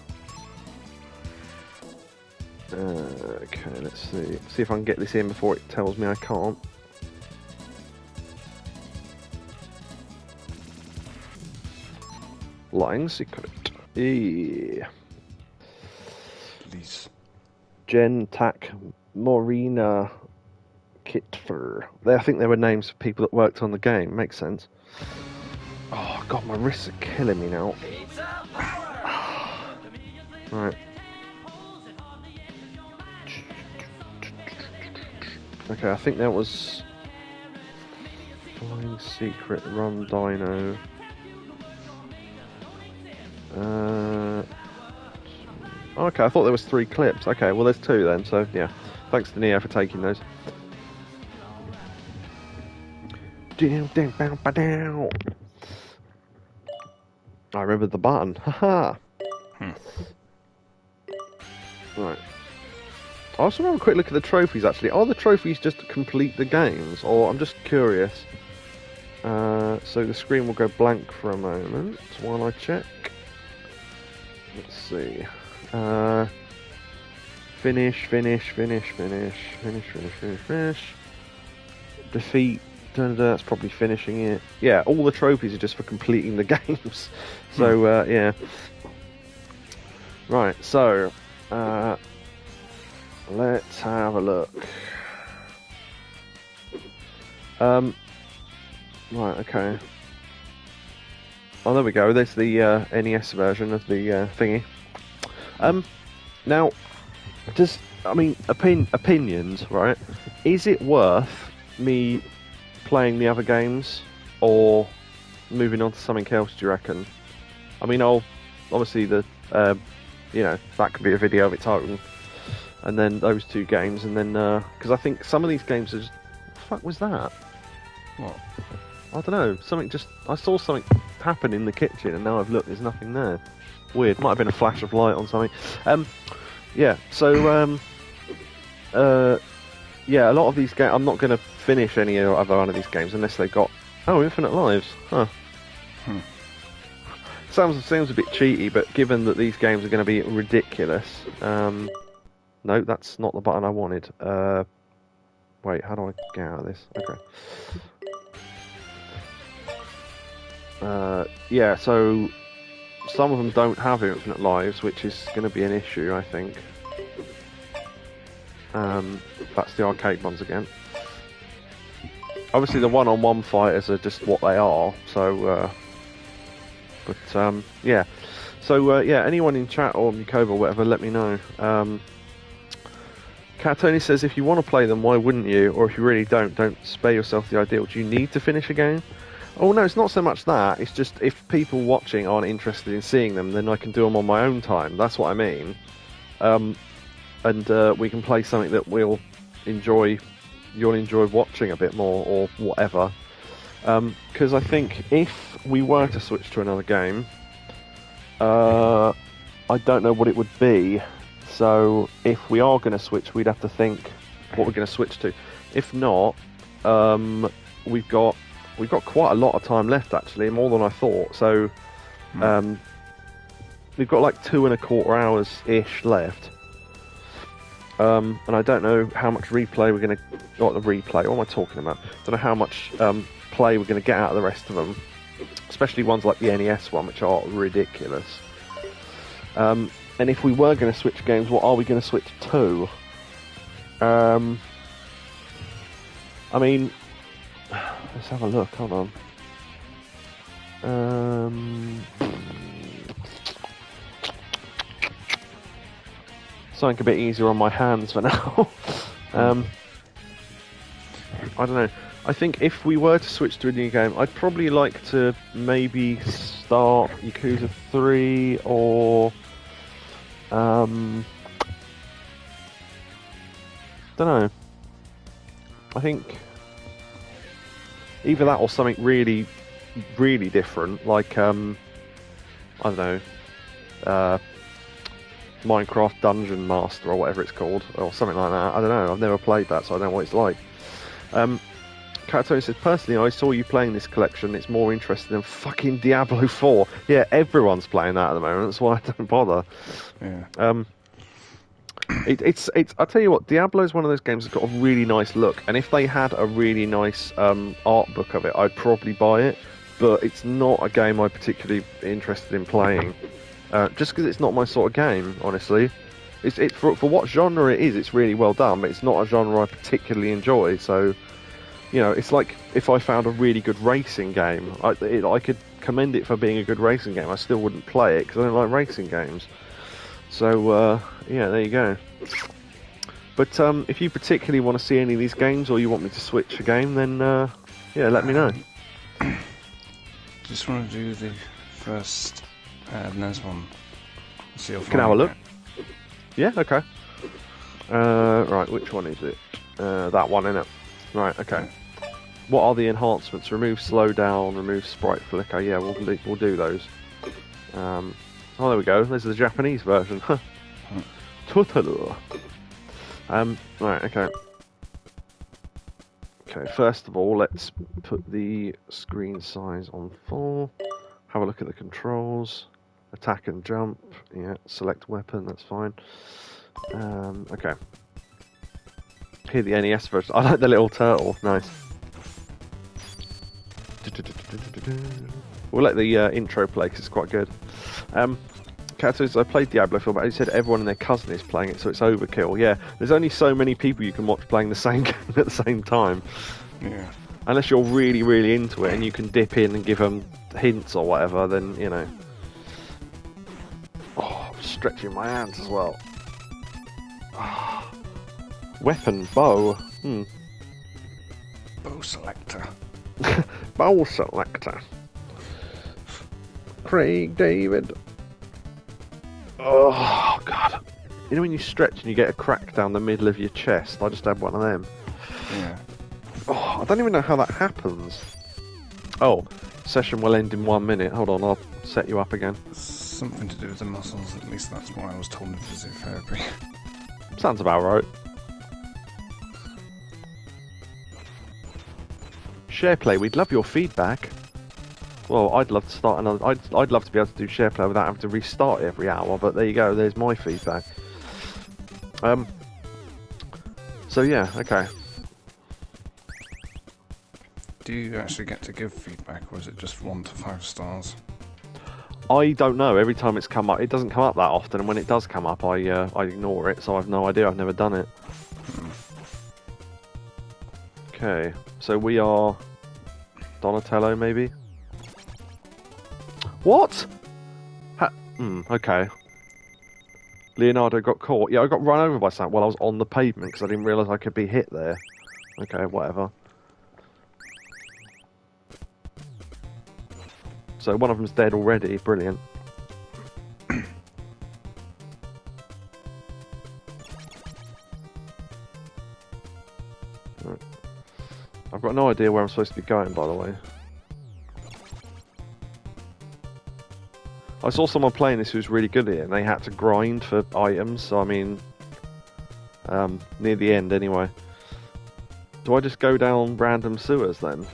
Okay, let's see. See if I can get this in before it tells me I can't. Lying secret. Yeah. Please. Jen, Tak, Morina, Kitfer. I think they were names of people that worked on the game. Makes sense. Oh god, my wrists are killing me now. Right. Okay, I think that was Flying Secret, Run Dino. Okay, I thought there was 3 clips. Okay, well there's 2 then, so yeah. Thanks to Neo for taking those. I remember the button. Haha. Right. I also want to have a quick look at the trophies, actually. Are the trophies just to complete the games? Or I'm just curious. So the screen will go blank for a moment while I check. Let's see. Finish. Defeat. That's probably finishing it. Yeah, all the trophies are just for completing the games. So, yeah. Right, so... let's have a look. Right, okay. Oh, there we go. There's the NES version of the thingy. Now, opinions, right? Is it worth me playing the other games or moving on to something else, do you reckon? I mean, obviously that could be a video of its own, and then those two games, and then because I think some of these games are just, what the fuck was that? What? I don't know. I saw something happen in the kitchen, and now I've looked. There's nothing there. Weird. Might have been a flash of light on something. Yeah. So yeah. A lot of these games, I'm not going to finish any other one of these games unless they got infinite lives. Huh. Sounds a bit cheaty, but given that these games are going to be ridiculous, no, that's not the button I wanted. Wait, how do I get out of this? Okay. Yeah, so some of them don't have infinite lives, which is going to be an issue, I think. That's the arcade ones again. Obviously, the one-on-one fighters are just what they are. So, yeah. So, yeah. Anyone in chat or Yakobu or whatever, let me know. Cat Tony says, if you want to play them, why wouldn't you? Or if you really don't spare yourself the ideal. Do you need to finish a game? Oh no, it's not so much that. It's just if people watching aren't interested in seeing them, then I can do them on my own time. That's what I mean. And we can play something that you'll enjoy watching a bit more, or whatever. Because I think if we were to switch to another game, I don't know what it would be. So if we are going to switch, we'd have to think what we're going to switch to. If not, we've got quite a lot of time left, actually, more than I thought. So we've got like 2.25 hours ish left. And I don't know how much replay we're going to... Not the replay, what am I talking about? I don't know how much play we're going to get out of the rest of them. Especially ones like the NES one, which are ridiculous. And if we were going to switch games, what are we going to switch to? I mean... Let's have a look, hold on. Something a bit easier on my hands for now. I don't know. I think if we were to switch to a new game, I'd probably like to maybe start Yakuza 3 or... don't know. I think... either that or something really, really different, like, I don't know, Minecraft Dungeon Master or whatever it's called, or something like that. I don't know, I've never played that, so I don't know what it's like. Catatonia says, personally, I saw you playing this collection, it's more interesting than fucking Diablo 4. Yeah, everyone's playing that at the moment, that's why I don't bother. Yeah. It's. I'll tell you what, Diablo is one of those games that's got a really nice look, and if they had a really nice art book of it, I'd probably buy it. But it's not a game I'm particularly interested in playing, just because it's not my sort of game. Honestly, for what genre it is, it's really well done, but it's not a genre I particularly enjoy. So, you know, it's like if I found a really good racing game, I could commend it for being a good racing game. I still wouldn't play it because I don't like racing games. So, yeah, there you go. But if you particularly want to see any of these games, or you want me to switch a game, then, yeah, let me know. Just want to do the first NES one. See how far Can I have a look? get. Yeah, okay. Right, which one is it? That one, innit? Right, okay. What are the enhancements? Remove slowdown, remove sprite flicker. Yeah, we'll do those. Oh, there we go. This is the Japanese version. Totoro. Right, okay. Okay, first of all, let's put the screen size on 4. Have a look at the controls. Attack and jump. Yeah, select weapon, that's fine. Okay. Here, the NES version. I like the little turtle. Nice. We'll let the intro play because it's quite good. Katos, I played Diablo 4, but he said everyone and their cousin is playing it, so it's overkill. Yeah, there's only so many people you can watch playing the same game at the same time. Yeah. Unless you're really, really into it and you can dip in and give them hints or whatever, then, you know. Oh, I'm stretching my hands as well. Oh. Weapon, bow. Bow selector. Bow selector. Craig David. Oh, God. You know when you stretch and you get a crack down the middle of your chest? I just had one of them. Yeah. Oh, I don't even know how that happens. Oh, session will end in 1 minute. Hold on, I'll set you up again. Something to do with the muscles, at least that's what I was told in physiotherapy. Sounds about right. SharePlay, we'd love your feedback. Well, I'd love to start another. I'd love to be able to do SharePlay without having to restart it every hour. But there you go. There's my feedback. So yeah, okay. Do you actually get to give feedback, or is it just 1 to 5 stars? I don't know. Every time it's come up, it doesn't come up that often, and when it does come up, I ignore it. So I've no idea. I've never done it. Okay, so we are Donatello, maybe. What? Okay. Leonardo got caught. Yeah, I got run over by something while I was on the pavement because I didn't realise I could be hit there. Okay, whatever. So one of them's dead already. Brilliant. Right. I've got no idea where I'm supposed to be going, by the way. I saw someone playing this who was really good at it, and they had to grind for items, so I mean... near the end, anyway. Do I just go down random sewers, then?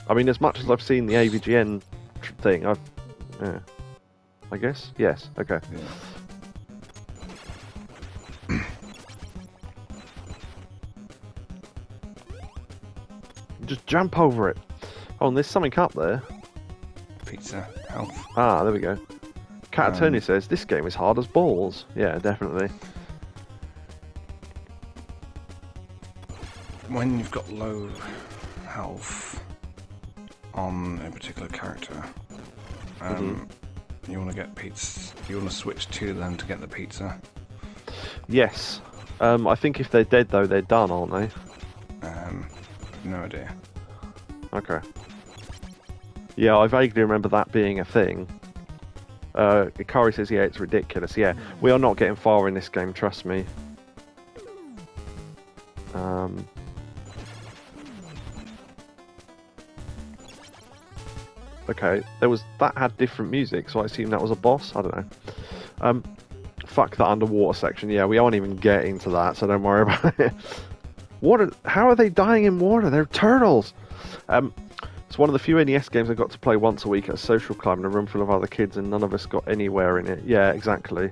I mean, as much as I've seen the AVGN thing, I've... Yeah. I guess? Yes, okay. Yeah. Just jump over it. Oh, and there's something up there. Pizza, health. Ah, there we go. Cat Attorney says, this game is hard as balls. Yeah, definitely. When you've got low health on a particular character, you want to get pizza. You want to switch to them to get the pizza. Yes. I think if they're dead, though, they're done, aren't they? No idea. Okay. Yeah, I vaguely remember that being a thing. Ikari says, yeah, it's ridiculous. Yeah, we are not getting far in this game, trust me. Okay, that had different music, so I assume that was a boss? I don't know. Fuck that underwater section. Yeah, we aren't even getting to that, so don't worry about it. How are they dying in water? They're turtles! It's one of the few NES games I got to play once a week at a social club in a room full of other kids, and none of us got anywhere in it. Yeah, exactly.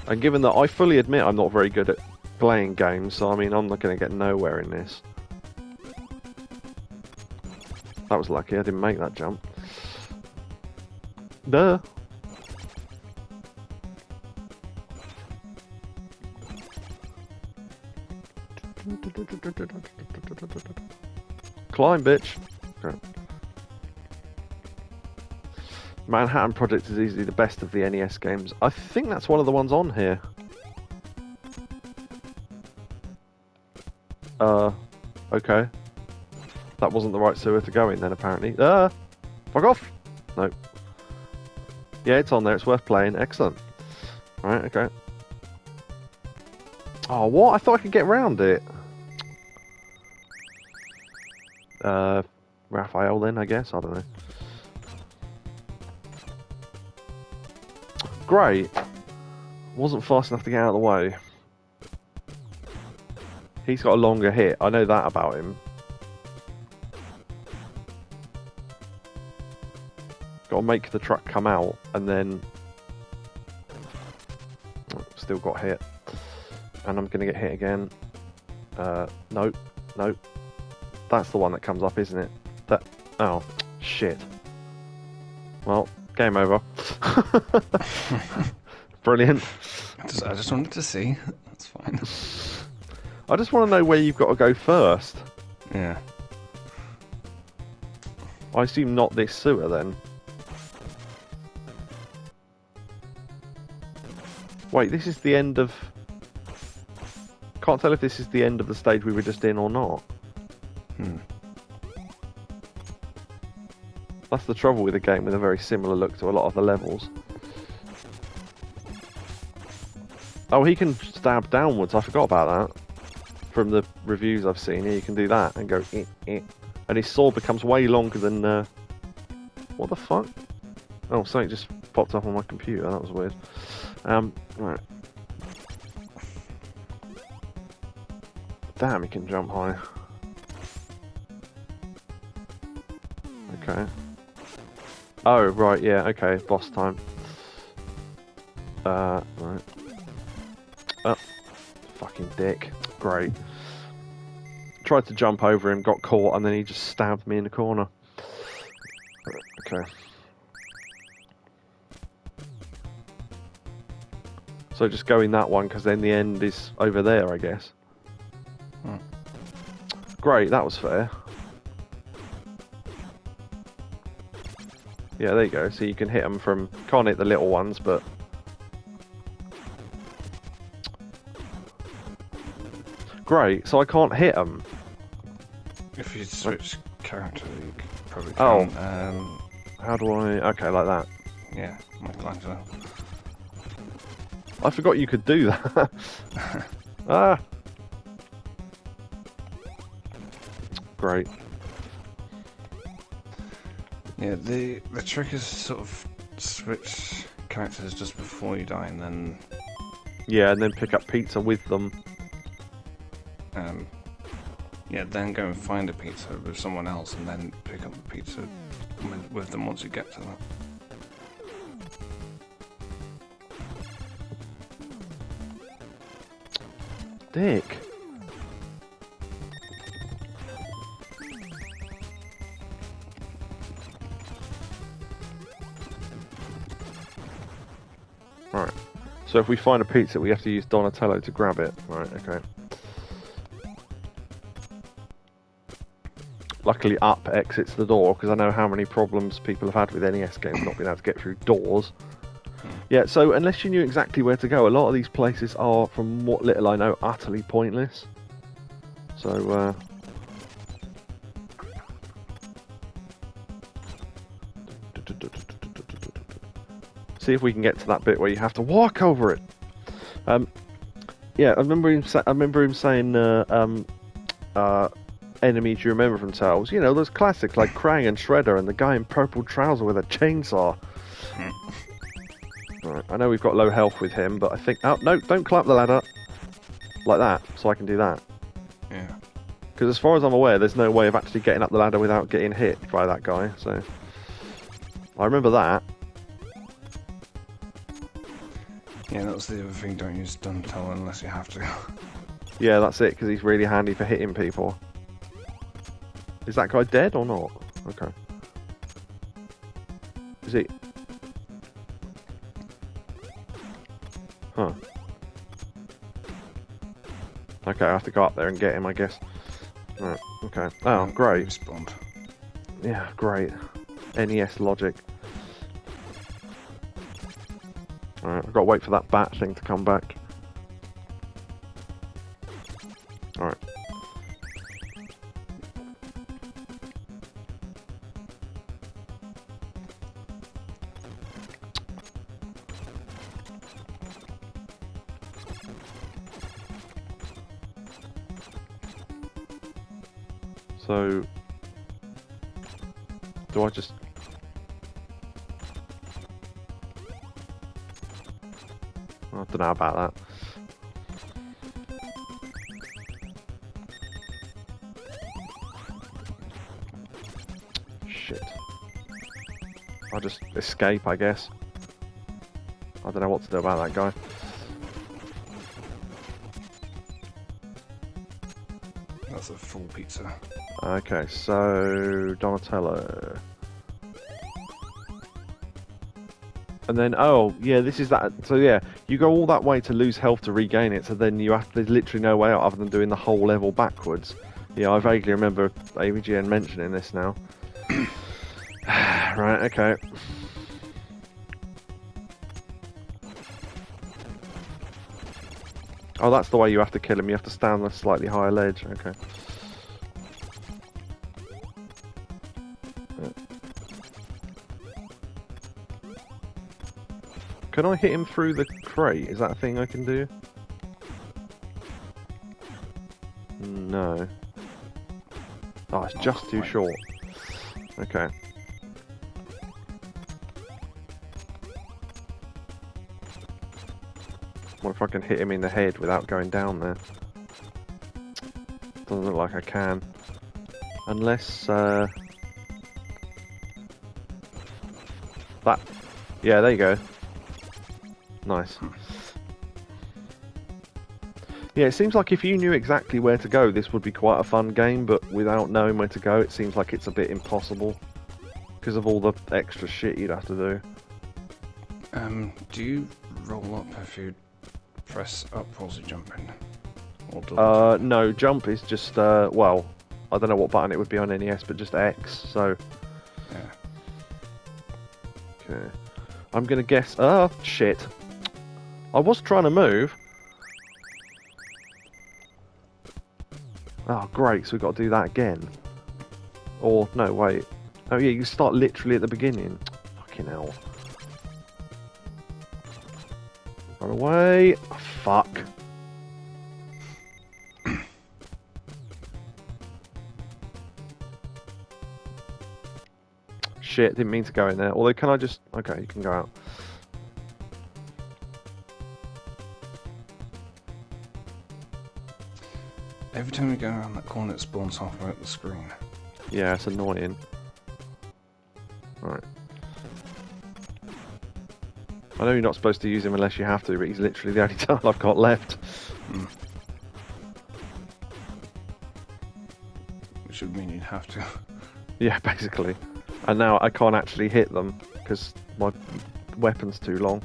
And given that I fully admit I'm not very good at playing games, so I mean, I'm not going to get nowhere in this. That was lucky, I didn't make that jump. Duh! Climb, bitch! Okay. Manhattan Project is easily the best of the NES games. I think that's one of the ones on here. Okay. That wasn't the right sewer to go in then, apparently. Fuck off! No. Yeah, it's on there, it's worth playing. Excellent. Alright, okay. Oh, what? I thought I could get round it. Raphael then, I guess? I don't know. great. Wasn't fast enough to get out of the way. He's got a longer hit. I know that about him. Got to make the truck come out, and then... Oh, still got hit. And I'm going to get hit again. Nope. Nope. That's the one that comes up, isn't it? That... Oh, shit. Well, game over. Brilliant. I just wanted to see. That's fine. I just want to know where you've got to go first. Yeah. I assume not this sewer, then. Wait, this is the end of... Can't tell if this is the end of the stage we were just in or not. That's the trouble with a game with a very similar look to a lot of the levels. Oh, he can stab downwards. I forgot about that. From the reviews I've seen, you can do that and go and his sword becomes way longer than what the fuck? Oh, something just popped up on my computer. That was weird. Right. Damn, he can jump high. Okay. Oh, right, yeah, okay, boss time. Right. Oh, fucking dick. Great. Tried to jump over him, got caught, and then he just stabbed me in the corner. Okay. So just go in that one, because then the end is over there, I guess. Great, that was fair. Yeah, there you go. So you can hit them from... Can't hit the little ones, but... Great, so I can't hit them. If you switch character, you probably can. Oh. How do I... Okay, like that. Yeah, Michelangelo. I forgot you could do that. Ah! Great. Yeah, the trick is sort of switch characters just before you die, and then... Yeah, and then pick up pizza with them. Yeah, then go and find a pizza with someone else, and then pick up the pizza with them once you get to that. Dick. Right. So if we find a pizza, we have to use Donatello to grab it. Right, okay. Luckily up exits the door, because I know how many problems people have had with NES games not being able to get through doors. Yeah, so unless you knew exactly where to go, a lot of these places are, from what little I know, utterly pointless. So, see if we can get to that bit where you have to walk over it. Yeah, I remember him saying, enemies you remember from Tales. You know, those classics like Krang and Shredder and the guy in purple trousers with a chainsaw. Right, I know we've got low health with him, but I think... Oh, no, don't climb up the ladder. Like that, so I can do that. Yeah. Because as far as I'm aware, there's no way of actually getting up the ladder without getting hit by that guy, so... I remember that. Yeah, that's the other thing, don't use Donatello unless you have to. Yeah, that's it, because he's really handy for hitting people. Is that guy dead or not? Okay. Is he... Huh. Okay, I have to go up there and get him, I guess. Right, okay. Oh, great. Respawned. Yeah, great. NES logic. Alright, I've got to wait for that bat thing to come back. Alright. So, do I just... Don't know about that. Shit. I'll just escape, I guess. I don't know what to do about that guy. That's a full pizza. Okay, so Donatello. And then, oh, yeah, this is that. So, yeah, you go all that way to lose health to regain it, so then there's literally no way out other than doing the whole level backwards. Yeah, I vaguely remember AVGN mentioning this now. Right, okay. Oh, that's the way you have to kill him. You have to stand on a slightly higher ledge. Okay. Can I hit him through the crate? Is that a thing I can do? No. Oh, it's just too short. Okay. What if I can hit him in the head without going down there? Doesn't look like I can. Unless, that... Yeah, there you go. Nice. Yeah, it seems like if you knew exactly where to go, this would be quite a fun game, but without knowing where to go, it seems like it's a bit impossible. Because of all the extra shit you'd have to do. Do you roll up if you press up whilst you're jumping? Or double jump? No, jump is just, well, I don't know what button it would be on NES, but just X, so... Yeah. Okay. I'm gonna guess... Oh, shit. I was trying to move. Oh, great, so we've got to do that again. Or, no, wait. Oh, yeah, you start literally at the beginning. Fucking hell. Run away. Oh, fuck. Shit, didn't mean to go in there. Although, can I just... Okay, you can go out. Every time you go around that corner, it spawns halfway up the screen. Yeah, it's annoying. Right. I know you're not supposed to use him unless you have to, but he's literally the only tool I've got left. Which would mean you'd have to. Yeah, basically. And now I can't actually hit them, because my weapon's too long.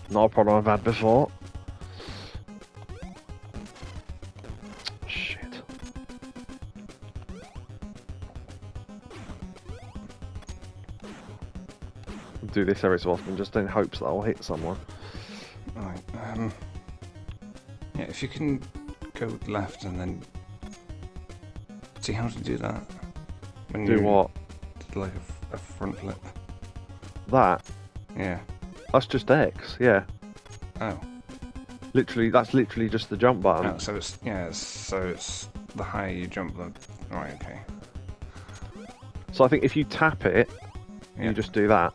Not a problem I've had before. Shit. Do this every so often, just in hopes that I'll hit someone. Right, yeah, if you can go left and then... See how to do that? When Do you what? did like a front flip. That? Yeah. That's just X, yeah. Oh. Literally, that's literally just the jump button. Oh, so it's... Yeah, so it's the higher you jump, the... Right, okay. So I think if you tap it, Yeah. you just do that.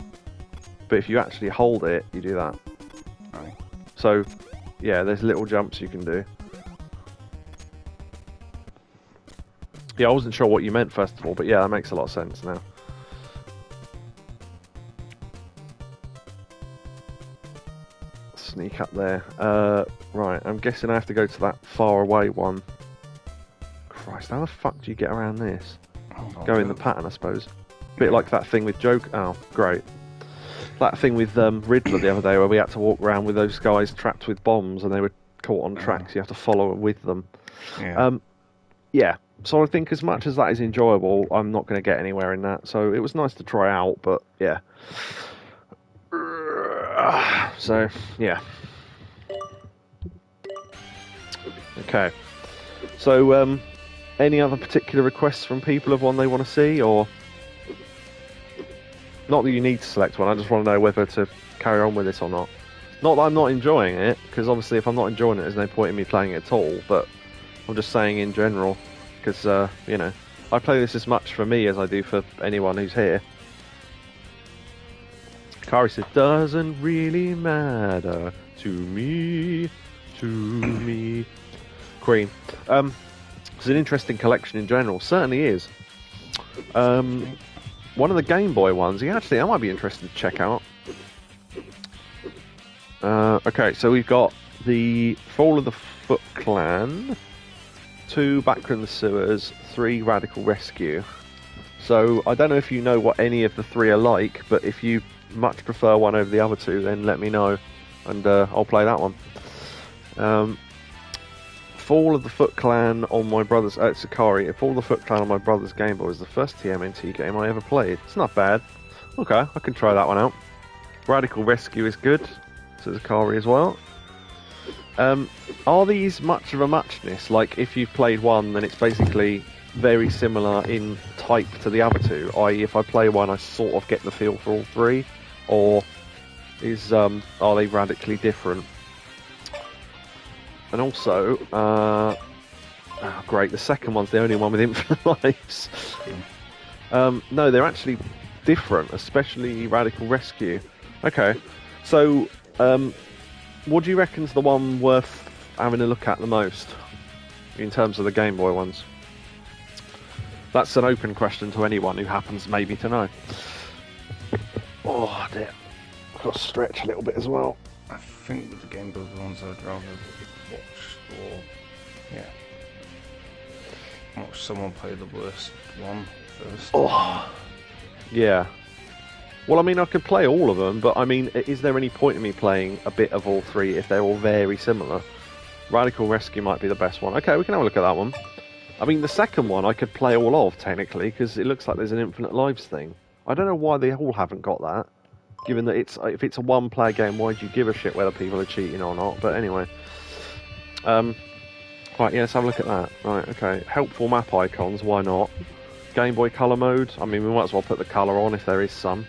But if you actually hold it, you do that. Right. So, yeah, there's little jumps you can do. Yeah, I wasn't sure what you meant first of all, but yeah, that makes a lot of sense now. Sneak up there. Right, I'm guessing I have to go to that far away one. Christ, how the fuck do you get around this? Go in the pattern, I suppose. Bit like that thing with Oh, great. That thing with Riddler the other day where we had to walk around with those guys trapped with bombs and they were caught on tracks. You have to follow with them. Yeah. Yeah. So I think as much as that is enjoyable, I'm not going to get anywhere in that. So it was nice to try out, but yeah. So, yeah. Okay. So, any other particular requests from people of one they want to see, or... Not that you need to select one, I just want to know whether to carry on with this or not. Not that I'm not enjoying it, because obviously if I'm not enjoying it, there's no point in me playing it at all, but I'm just saying in general, because, you know, I play this as much for me as I do for anyone who's here. Kari says, doesn't really matter to me. Queen. It's an interesting collection in general. Certainly is. One of the Game Boy ones, I might be interested to check out. Okay, so we've got the Fall of the Foot Clan, 2 Back from the Sewers, 3 Radical Rescue. So I don't know if you know what any of the 3 are like, but if you much prefer one over the other 2, then let me know, and I'll play that one. Fall of the Foot Clan on my brother's Sakari. Fall of the Foot Clan on my brother's Game Boy was the first TMNT game I ever played. It's not bad. Okay, I can try that one out. Radical Rescue is good. So Sakari as well. Are these much of a muchness? Like, if you've played one, then it's basically very similar in type to the other 2. I.e., if I play one, I sort of get the feel for all 3, or are they radically different? And also, great, the second one's the only one with infinite lives. No, they're actually different, especially Radical Rescue. Okay, so what do you reckon's the one worth having a look at the most in terms of the Game Boy ones? That's an open question to anyone who happens maybe to know. Oh dear, I've got to stretch a little bit as well. I think with the Game Boy ones I'd rather watch someone play the worst one first. Oh, yeah. Well, I mean, I could play all of them, but I mean, is there any point in me playing a bit of all 3 if they're all very similar? Radical Rescue might be the best one. Okay, we can have a look at that one. I mean, the second one I could play all of, technically, because it looks like there's an infinite lives thing. I don't know why they all haven't got that, given that if it's a one-player game, why do you give a shit whether people are cheating or not? But anyway. Right, yeah, let's have a look at that. Right, okay. Helpful map icons, why not? Game Boy Color mode. I mean, we might as well put the colour on if there is some.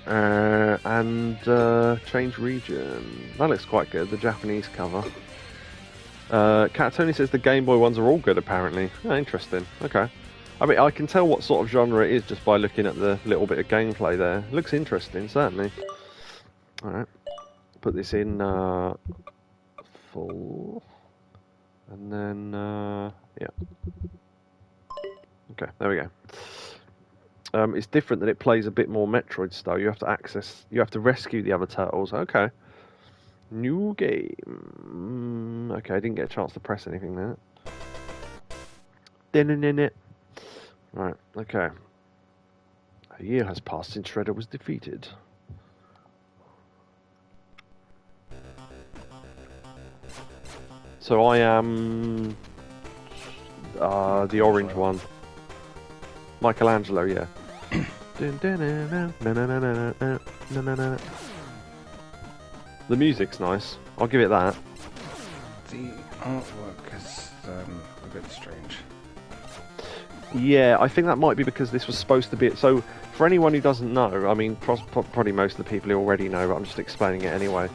And change region. That looks quite good, the Japanese cover. Cat says the Game Boy ones are all good, apparently. Oh, interesting. Okay. I mean, I can tell what sort of genre it is just by looking at the little bit of gameplay there. Looks interesting, certainly. Alright. Put this in full. And then, yeah. Okay, there we go. It's different that it plays a bit more Metroid style. You have to rescue the other turtles. Okay. New game. Okay, I didn't get a chance to press anything there. Right, okay. A year has passed since Shredder was defeated. So I am the orange one. Michelangelo, yeah. The music's nice. I'll give it that. The artwork is a bit strange. Yeah, I think that might be because this was supposed to be... So, for anyone who doesn't know, I mean, probably most of the people who already know, but I'm just explaining it anyway.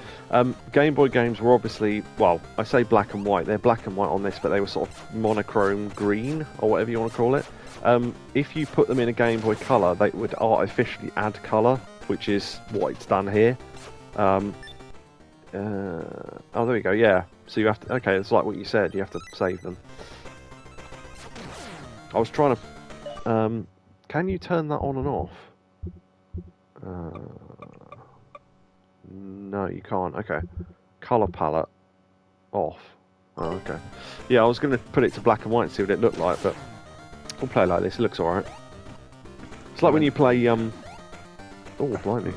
Game Boy games were obviously, well, I say black and white. They're black and white on this, but they were sort of monochrome green, or whatever you want to call it. If you put them in a Game Boy Color, they would artificially add colour, which is what it's done here. Oh, there we go, yeah. So you have to... Okay, it's like what you said, you have to save them. I was trying to... can you turn that on and off? No, you can't. Okay. Colour palette. Off. Oh, okay. Yeah, I was going to put it to black and white and see what it looked like, but... We'll play like this, it looks alright. It's like when you play... Oh, blimey.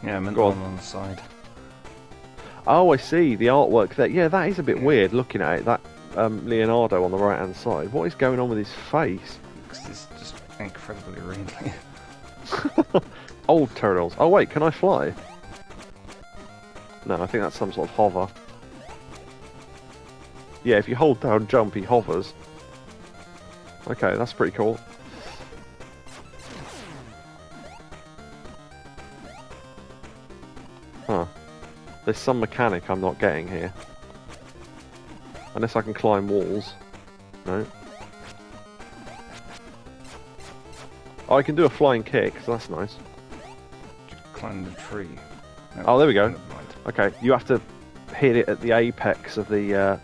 Yeah, I meant the one on the side. Oh, I see. The artwork there. Yeah, that is a bit weird looking at it. That Leonardo on the right-hand side. What is going on with his face? Because it's just incredibly wrinkly. Old turtles. Oh, wait, can I fly? No, I think that's some sort of hover. Yeah, if you hold down jump, he hovers. Okay, that's pretty cool. Huh. There's some mechanic I'm not getting here. Unless I can climb walls. No. Oh, I can do a flying kick, so that's nice. climb the tree. No, Oh, there we go. never mind. Okay, you have to hit it at the apex of the,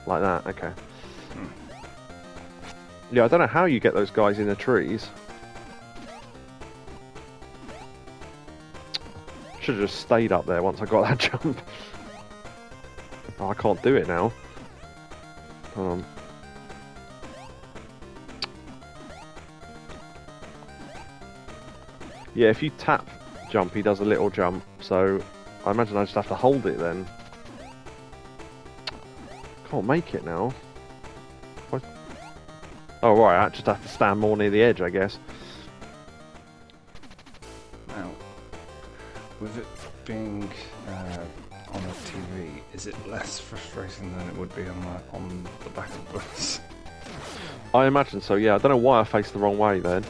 like that, okay. Yeah, I don't know how you get those guys in the trees. Should have just stayed up there once I got that jump. Oh, I can't do it now. Hold on. Yeah, if you tap jump, he does a little jump, so I imagine I just have to hold it then. Can't make it now. What? Oh, right, I just have to stand more near the edge, I guess. Now, with it being on a TV, is it less frustrating than it would be on the back of the bus? I imagine so, yeah. I don't know why I faced the wrong way then.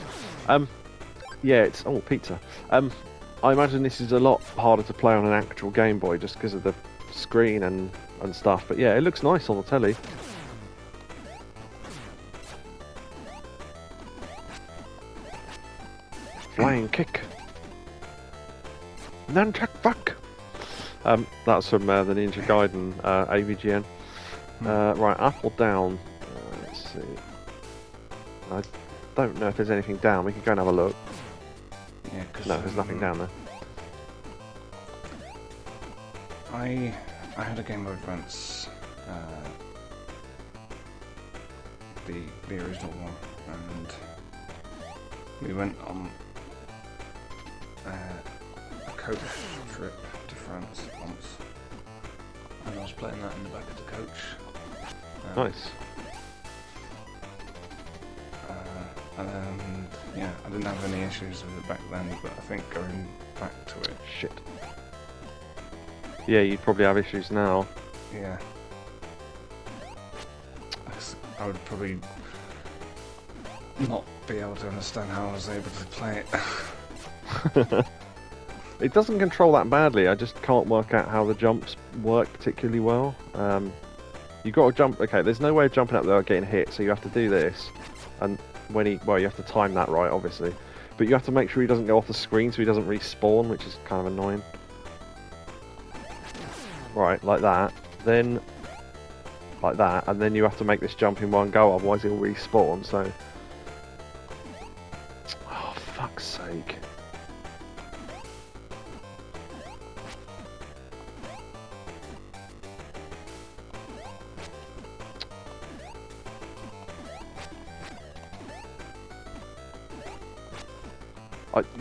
Yeah, it's... Oh, pizza. I imagine this is a lot harder to play on an actual Game Boy just because of the screen and stuff. But yeah, it looks nice on the telly. Flying kick. Nunchuck fuck. That's from the Ninja Gaiden AVGN. Right, up or down? Let's see. I don't know if there's anything down. We can go and have a look. Yeah, cause, no, there's nothing down there. I had a Game Boy Advance, the original one, and we went on a coach trip to France once, and I was playing that in the back of the coach. Nice. And yeah, I didn't have any issues with it back then, but I think going back to it... Shit. Yeah, you'd probably have issues now. Yeah. I would probably not be able to understand how I was able to play it. It doesn't control that badly, I just can't work out how the jumps work particularly well. You've got to jump... Okay, there's no way of jumping up there without getting hit, so you have to do this. And when he... Well, you have to time that right, obviously. But you have to make sure he doesn't go off the screen so he doesn't respawn, which is kind of annoying. Right, like that. Then... Like that, and then you have to make this jump in one go, otherwise he'll respawn, so... Oh, fuck's sake.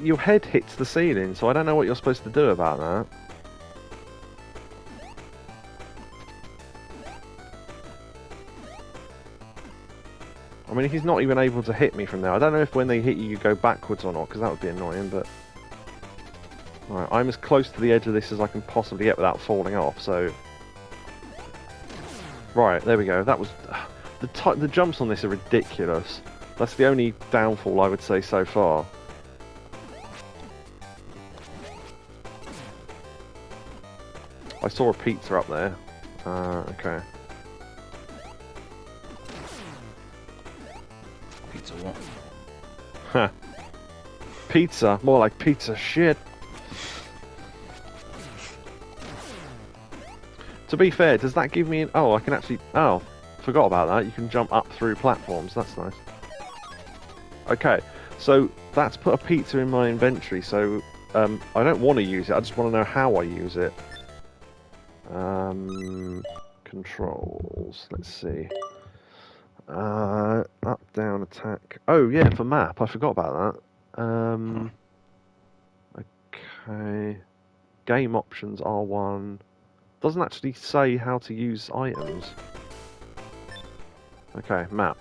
Your head hits the ceiling, so I don't know what you're supposed to do about that. I mean, he's not even able to hit me from there. I don't know if when they hit you, you go backwards or not, because that would be annoying, but... Right, I'm as close to the edge of this as I can possibly get without falling off, so... Right, there we go. That was... The jumps on this are ridiculous. That's the only downfall I would say so far. I saw a pizza up there. Okay. Pizza what? Huh. Pizza, more like pizza shit. To be fair, does that give me an... Oh, I can actually... Oh, forgot about that. You can jump up through platforms. That's nice. Okay, so that's put a pizza in my inventory, so I don't want to use it. I just want to know how I use it. Controls. Let's see. Up, down, attack. Oh yeah, for map. I forgot about that. Okay. Game options R1. Doesn't actually say how to use items. Okay, map.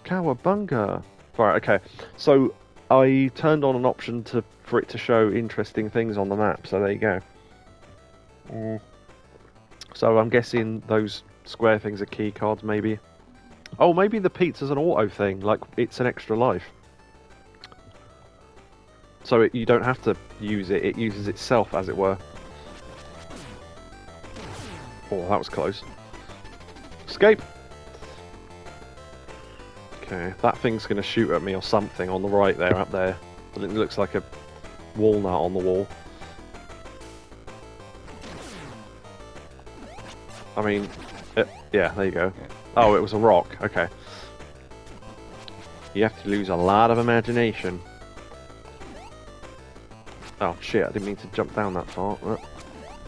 Cowabunga. Right. Okay. So I turned on an option for it to show interesting things on the map. So there you go. So I'm guessing those square things are key cards, maybe. Oh, maybe the pizza's an auto thing, like it's an extra life. So you don't have to use it, it uses itself, as it were. Oh, that was close. Escape! Okay, that thing's going to shoot at me or something on the right there, up there. It looks like a walnut on the wall. I mean, yeah, there you go. Yeah. Oh, it was a rock. Okay. You have to lose a lot of imagination. Oh shit, I didn't mean to jump down that far.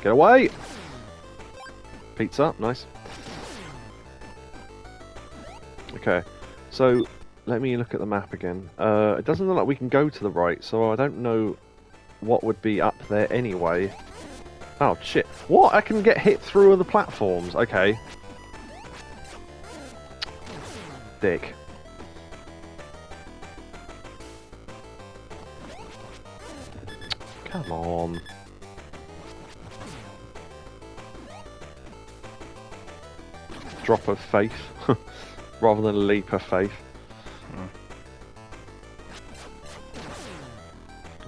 Get away! Pizza, nice. Okay, so let me look at the map again. It doesn't look like we can go to the right, so I don't know what would be up there anyway. Oh shit. What? I can get hit through other platforms. Okay. Dick. Come on. Drop of faith. Rather than a leap of faith.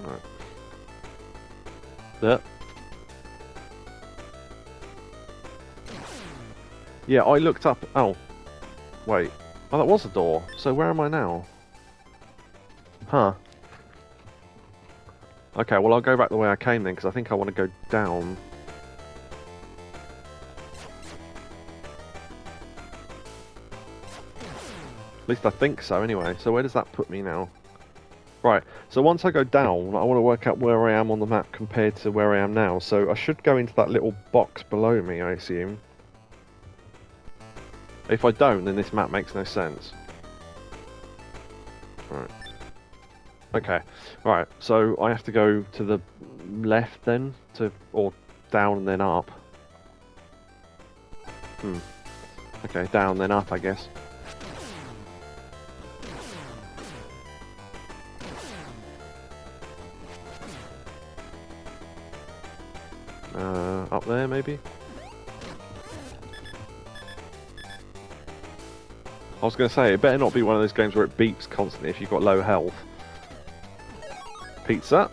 Alright. There. Yeah, I looked up... Oh. Wait. Oh, that was a door. So where am I now? Huh. Okay, well I'll go back the way I came then, because I think I want to go down. At least I think so, anyway. So where does that put me now? Right, so once I go down, I want to work out where I am on the map compared to where I am now. So I should go into that little box below me, I assume. If I don't, then this map makes no sense. Right. Okay. Right, so I have to go to the left then, or down and then up. Okay, down then up, I guess. Up there, maybe? I was going to say, it better not be one of those games where it beeps constantly if you've got low health. Pizza.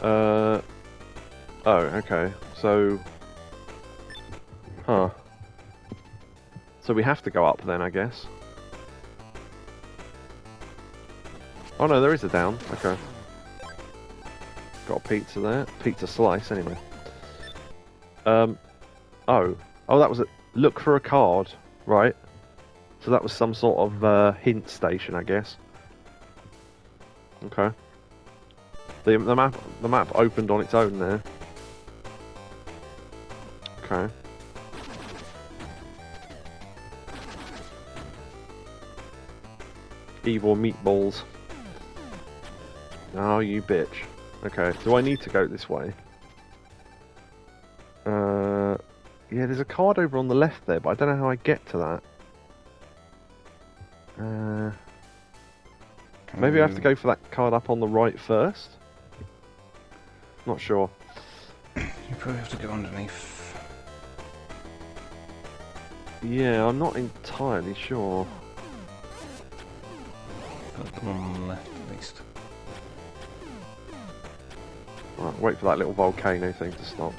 Oh, okay. So... Huh. So we have to go up then, I guess. Oh no, there is a down. Okay. Got a pizza there. Pizza slice, anyway. Oh. Oh, that was a... Look for a card. Right. So that was some sort of hint station, I guess. Okay. The map opened on its own there. Okay. Evil meatballs. Oh, you bitch. Okay, do I need to go this way? Yeah, there's a card over on the left there, but I don't know how I get to that. Maybe I have to go for that card up on the right first? Not sure. You probably have to go underneath. Yeah, I'm not entirely sure. Put them on the left at least. Right, wait for that little volcano thing to stop.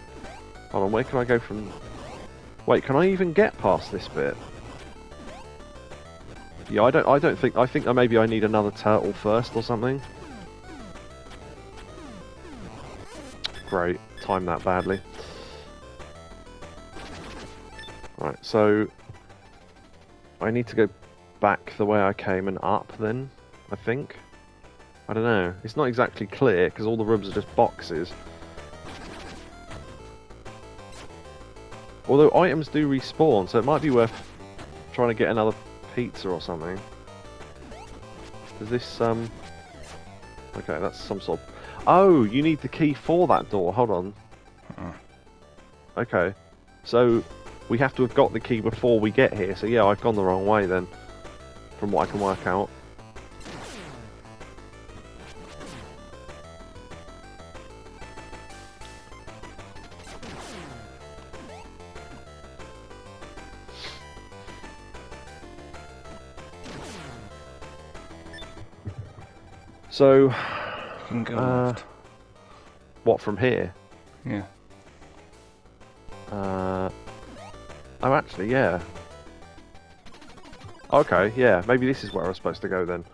Hold on, where can I go from... Wait, can I even get past this bit? Yeah, I don't think... I think that maybe I need another turtle first or something. Great, timed that badly. Right, so... I need to go back the way I came and up then, I think. I don't know. It's not exactly clear, because all the rooms are just boxes. Although items do respawn, so it might be worth trying to get another pizza or something. Is this, Okay, that's some sort of... Oh, you need the key for that door. Hold on. Okay. So, we have to have got the key before we get here. So yeah, I've gone the wrong way then. From what I can work out. So, You can go left. what, from here? Yeah. Oh, actually, yeah. Okay, yeah, maybe this is where I was supposed to go then.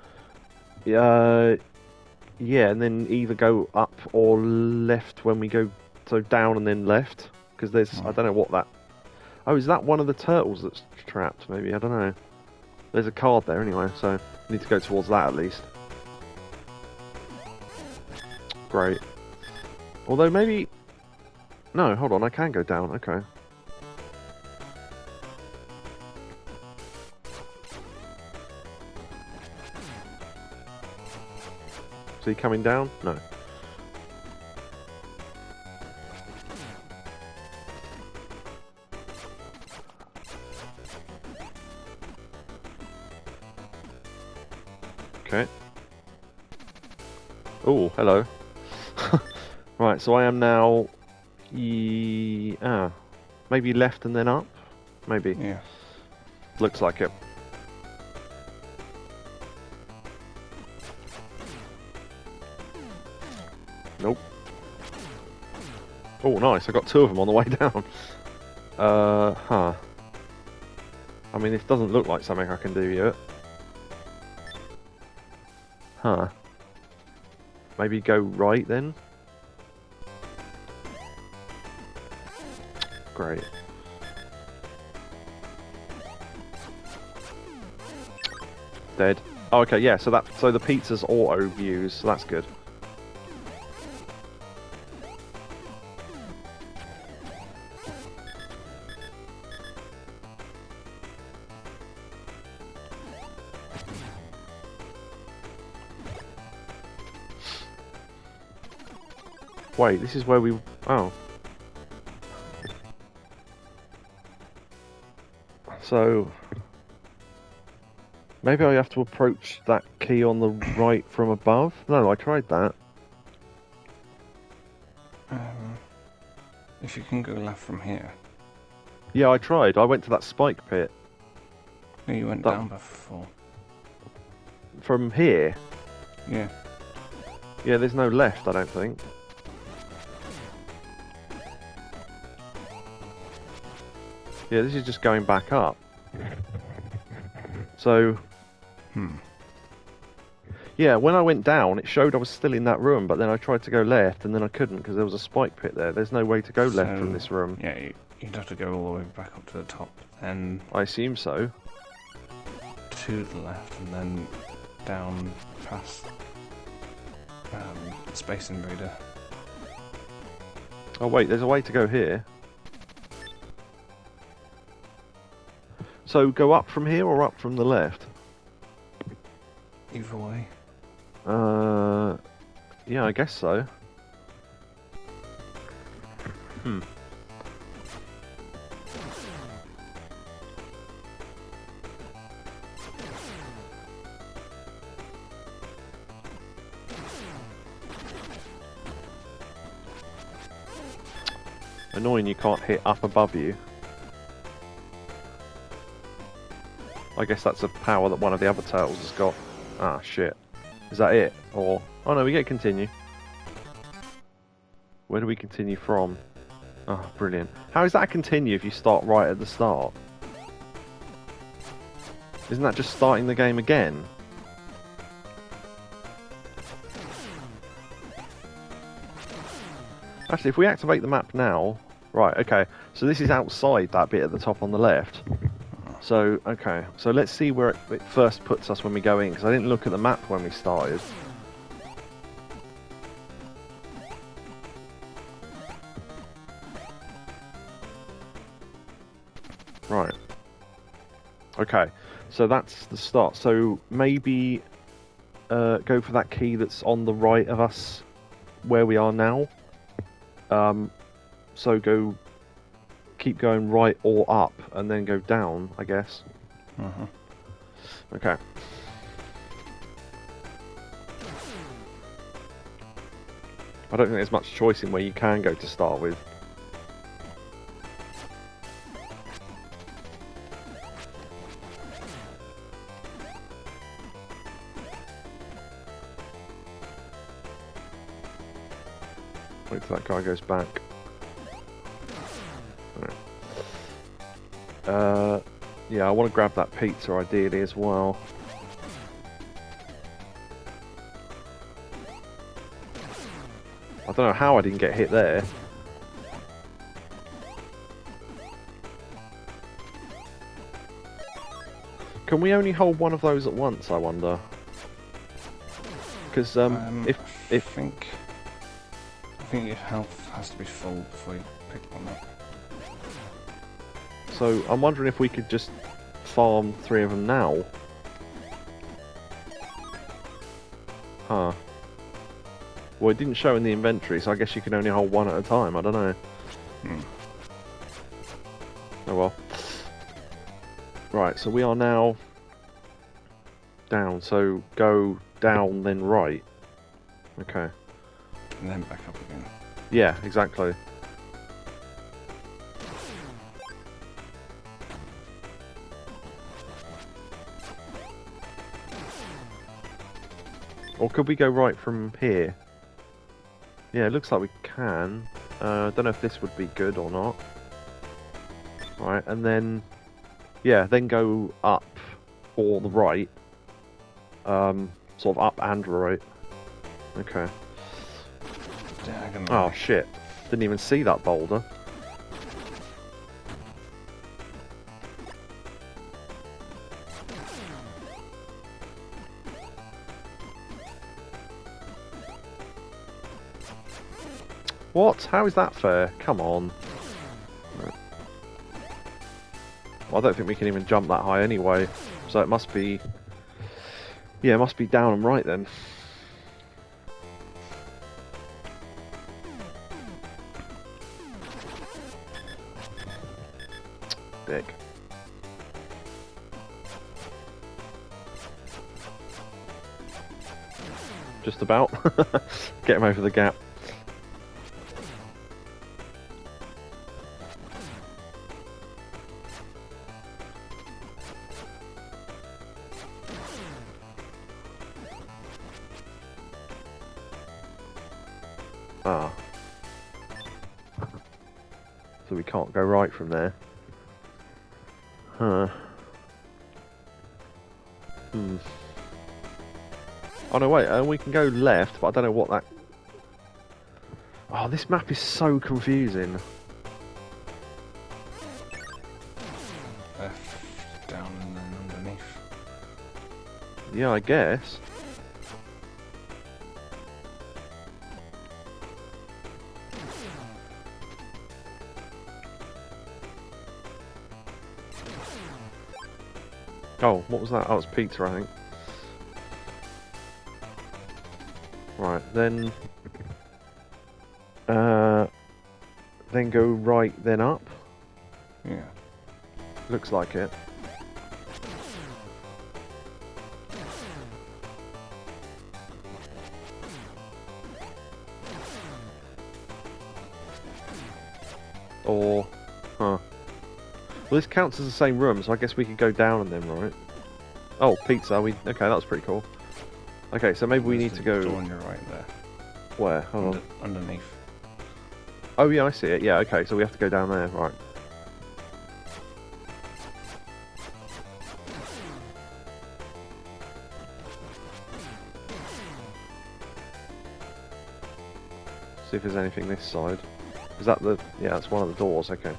Yeah, Yeah, and then either go up or left when we go. So down and then left. Because there's. I don't know what that. Oh, is that one of the turtles that's trapped? Maybe, I don't know. There's a card there anyway, so I need to go towards that at least. Great. Although maybe... No, hold on, I can go down, okay. Is he coming down? No. Okay. Oh, hello. Right, so I am now... maybe left and then up? Maybe. Yeah. Looks like it. Nope. Oh, nice. I got two of them on the way down. Huh. I mean, this doesn't look like something I can do yet. Huh. Maybe go right then? Great. Dead. Oh, okay, yeah, so the pizza's auto views, so that's good. Wait, this is where we... Oh. So... Maybe I have to approach that key on the right from above? No, I tried that. If you can go left from here. Yeah, I tried. I went to that spike pit. No, you went down before. From here? Yeah. Yeah, there's no left, I don't think. Yeah, this is just going back up. So... Yeah, when I went down, it showed I was still in that room, but then I tried to go left, and then I couldn't, because there was a spike pit there. There's no way to go left from this room. Yeah, you'd have to go all the way back up to the top, then... I assume so. To the left, and then down past... Space Invader. Oh wait, there's a way to go here. So go up from here or up from the left? Either way. Yeah, I guess so. Annoying you can't hit up above you. I guess that's a power that one of the other turtles has got. Ah, shit. Is that it? Or... Oh no, we get continue. Where do we continue from? Oh, brilliant. How is that a continue if you start right at the start? Isn't that just starting the game again? Actually, if we activate the map now... Right, okay. So this is outside that bit at the top on the left. So, okay. So let's see where it first puts us when we go in, because I didn't look at the map when we started. Right. Okay. So that's the start. So maybe go for that key that's on the right of us where we are now. So keep going right or up, and then go down, I guess. Okay. I don't think there's much choice in where you can go to start with. Wait till that guy goes back. Yeah, I want to grab that pizza ideally as well. I don't know how I didn't get hit there. Can we only hold one of those at once, I wonder? Because I think your health has to be full before you pick one up. So I'm wondering if we could just farm 3 of them now. Huh. Well, it didn't show in the inventory, so I guess you can only hold one at a time. I don't know. Oh well. Right, so we are now down. So go down, then right. Okay. And then back up again. Yeah, exactly. Or could we go right from here? Yeah, it looks like we can. I don't know if this would be good or not. Right, and then... yeah, then go up or the right. Sort of up and right. Okay. Diagonally. Oh shit. Didn't even see that boulder. What? How is that fair? Come on. Well, I don't think we can even jump that high anyway. So it must be... yeah, it must be down and right then. Dick. Just about. Get him over the gap. Ah. So we can't go right from there. Huh. Oh no, wait, we can go left, but I don't know what that... oh, this map is so confusing. Left, down, and then underneath. Yeah, I guess. Oh, what was that? Oh, it's pizza, I think. Right, then go right, then up. Yeah. Looks like it. Or, huh. Well, this counts as the same room, so I guess we could go down and then right. Oh, pizza. Okay, that was pretty cool. Okay, so maybe we need to go... door on your right there. Where? Hold on. Underneath. Oh yeah, I see it. Yeah, okay, so we have to go down there, right. See if there's anything this side. Is that the... yeah, that's one of the doors, okay.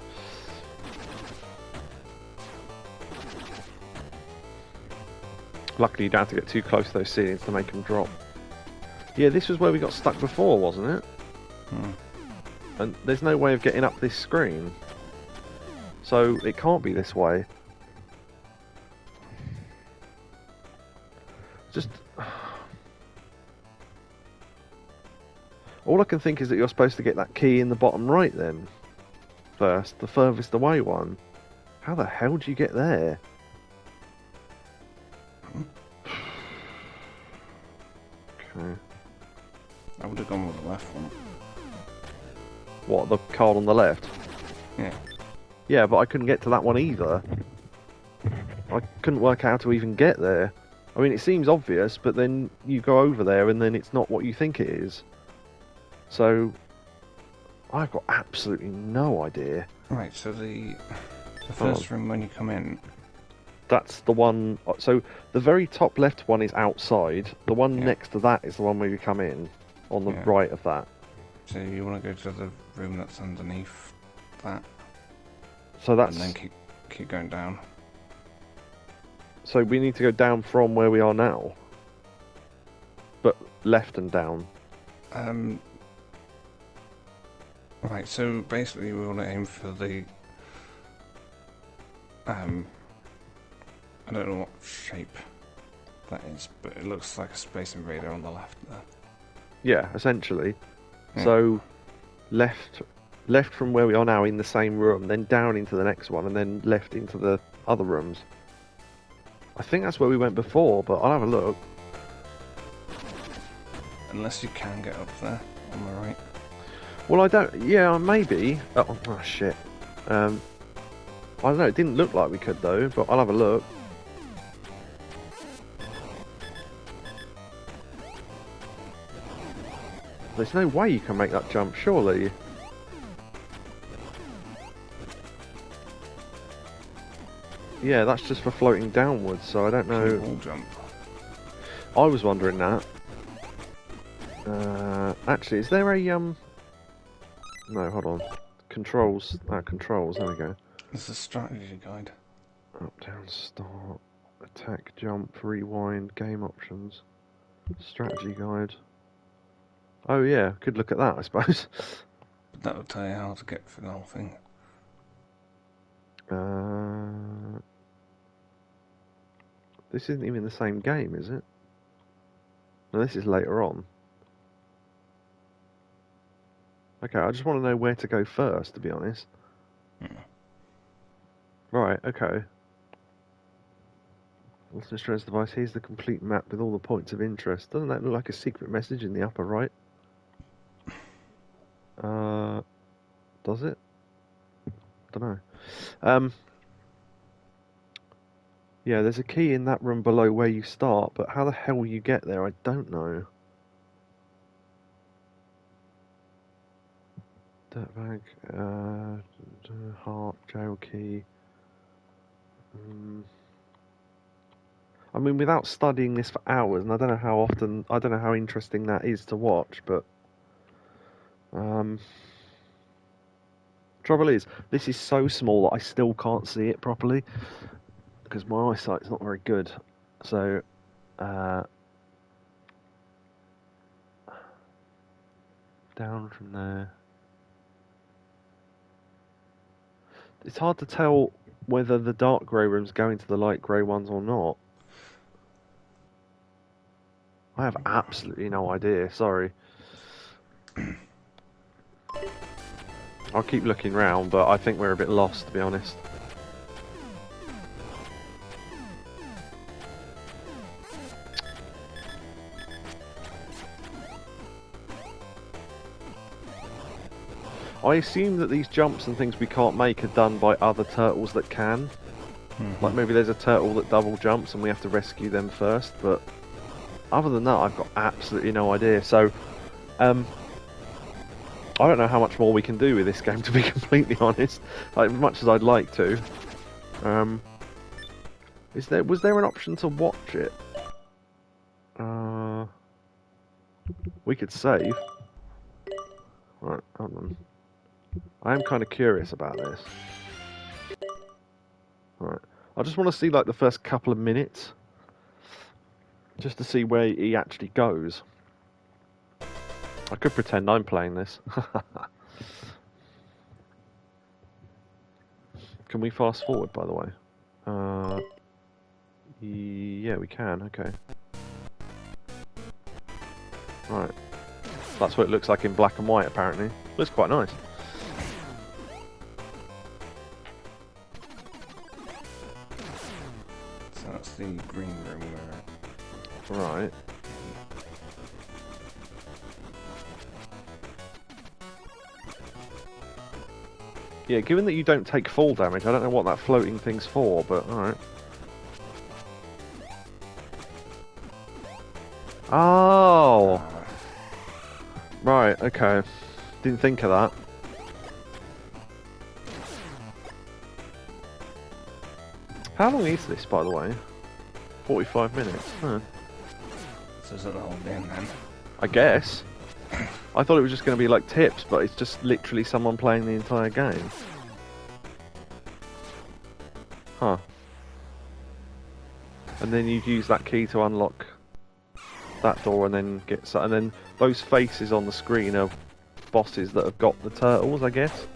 Luckily you don't have to get too close to those ceilings to make them drop. Yeah, this was where we got stuck before, wasn't it? And there's no way of getting up this screen. So it can't be this way. Just... all I can think is that you're supposed to get that key in the bottom right then. First, the furthest away one. How the hell do you get there? Okay. I would have gone with the left one. What, the card on the left? Yeah. Yeah, but I couldn't get to that one either. I couldn't work out how to even get there. I mean, it seems obvious, but then you go over there and then it's not what you think it is. So, I've got absolutely no idea. Right, so the first room when you come in... that's the one... so, the very top left one is outside. The one next to that is the one where you come in. On the right of that. So you want to go to the room that's underneath that, So that's... and then keep going down. So we need to go down from where we are now? But left and down? Right, so basically we want to aim for the... I don't know what shape that is, but it looks like a Space Invader on the left there. Yeah, essentially. Yeah. So left from where we are now in the same room, then down into the next one, and then left into the other rooms. I think that's where we went before, but I'll have a look. Unless you can get up there on the right. Well, I don't... Yeah, maybe. Oh shit. I don't know, it didn't look like we could though, but I'll have a look. There's no way you can make that jump, surely. Yeah, that's just for floating downwards, so I don't know. Wall jump. I was wondering that. Actually, is there a No, hold on. Controls. Controls. There we go. There's a strategy guide. Up, down, start, attack, jump, rewind, game options, strategy guide. Oh yeah, could look at that, I suppose. But that will tell you how to get through the whole thing. This isn't even the same game, is it? No, this is later on. Okay, I just want to know where to go first, to be honest. Right, okay. Ultimate stress device. Here's the complete map with all the points of interest. Doesn't that look like a secret message in the upper right? Does it? Don't know. Yeah, there's a key in that room below where you start, but how the hell will you get there? I don't know. Dirtbag, heart, jail key. I mean, without studying this for hours, and I don't know how interesting that is to watch, but trouble is, this is so small that I still can't see it properly because my eyesight's not very good. So, down from there. It's hard to tell whether the dark grey rooms go into the light grey ones or not. I have absolutely no idea, sorry. I'll keep looking round, but I think we're a bit lost, to be honest. I assume that these jumps and things we can't make are done by other turtles that can. Like maybe there's a turtle that double jumps and we have to rescue them first, but other than that I've got absolutely no idea. So, I don't know how much more we can do with this game, to be completely honest. Like, as much as I'd like to. Was there an option to watch it? We could save. Right, hold on. I am kind of curious about this. Right, I just want to see like the first couple of minutes, just to see where he actually goes. I could pretend I'm playing this. Can we fast forward, by the way? Yeah, we can. Okay. Right. That's what it looks like in black and white, apparently. Looks quite nice. So that's the green room where... Right. Yeah, given that you don't take fall damage, I don't know what that floating thing's for, but alright. Oh! Right, okay. Didn't think of that. How long is this, by the way? 45 minutes. Huh. So is that the whole game then? I guess. I thought it was just going to be like tips, but it's just literally someone playing the entire game. Huh. And then you use that key to unlock that door and then get... And then those faces on the screen are bosses that have got the turtles, I guess.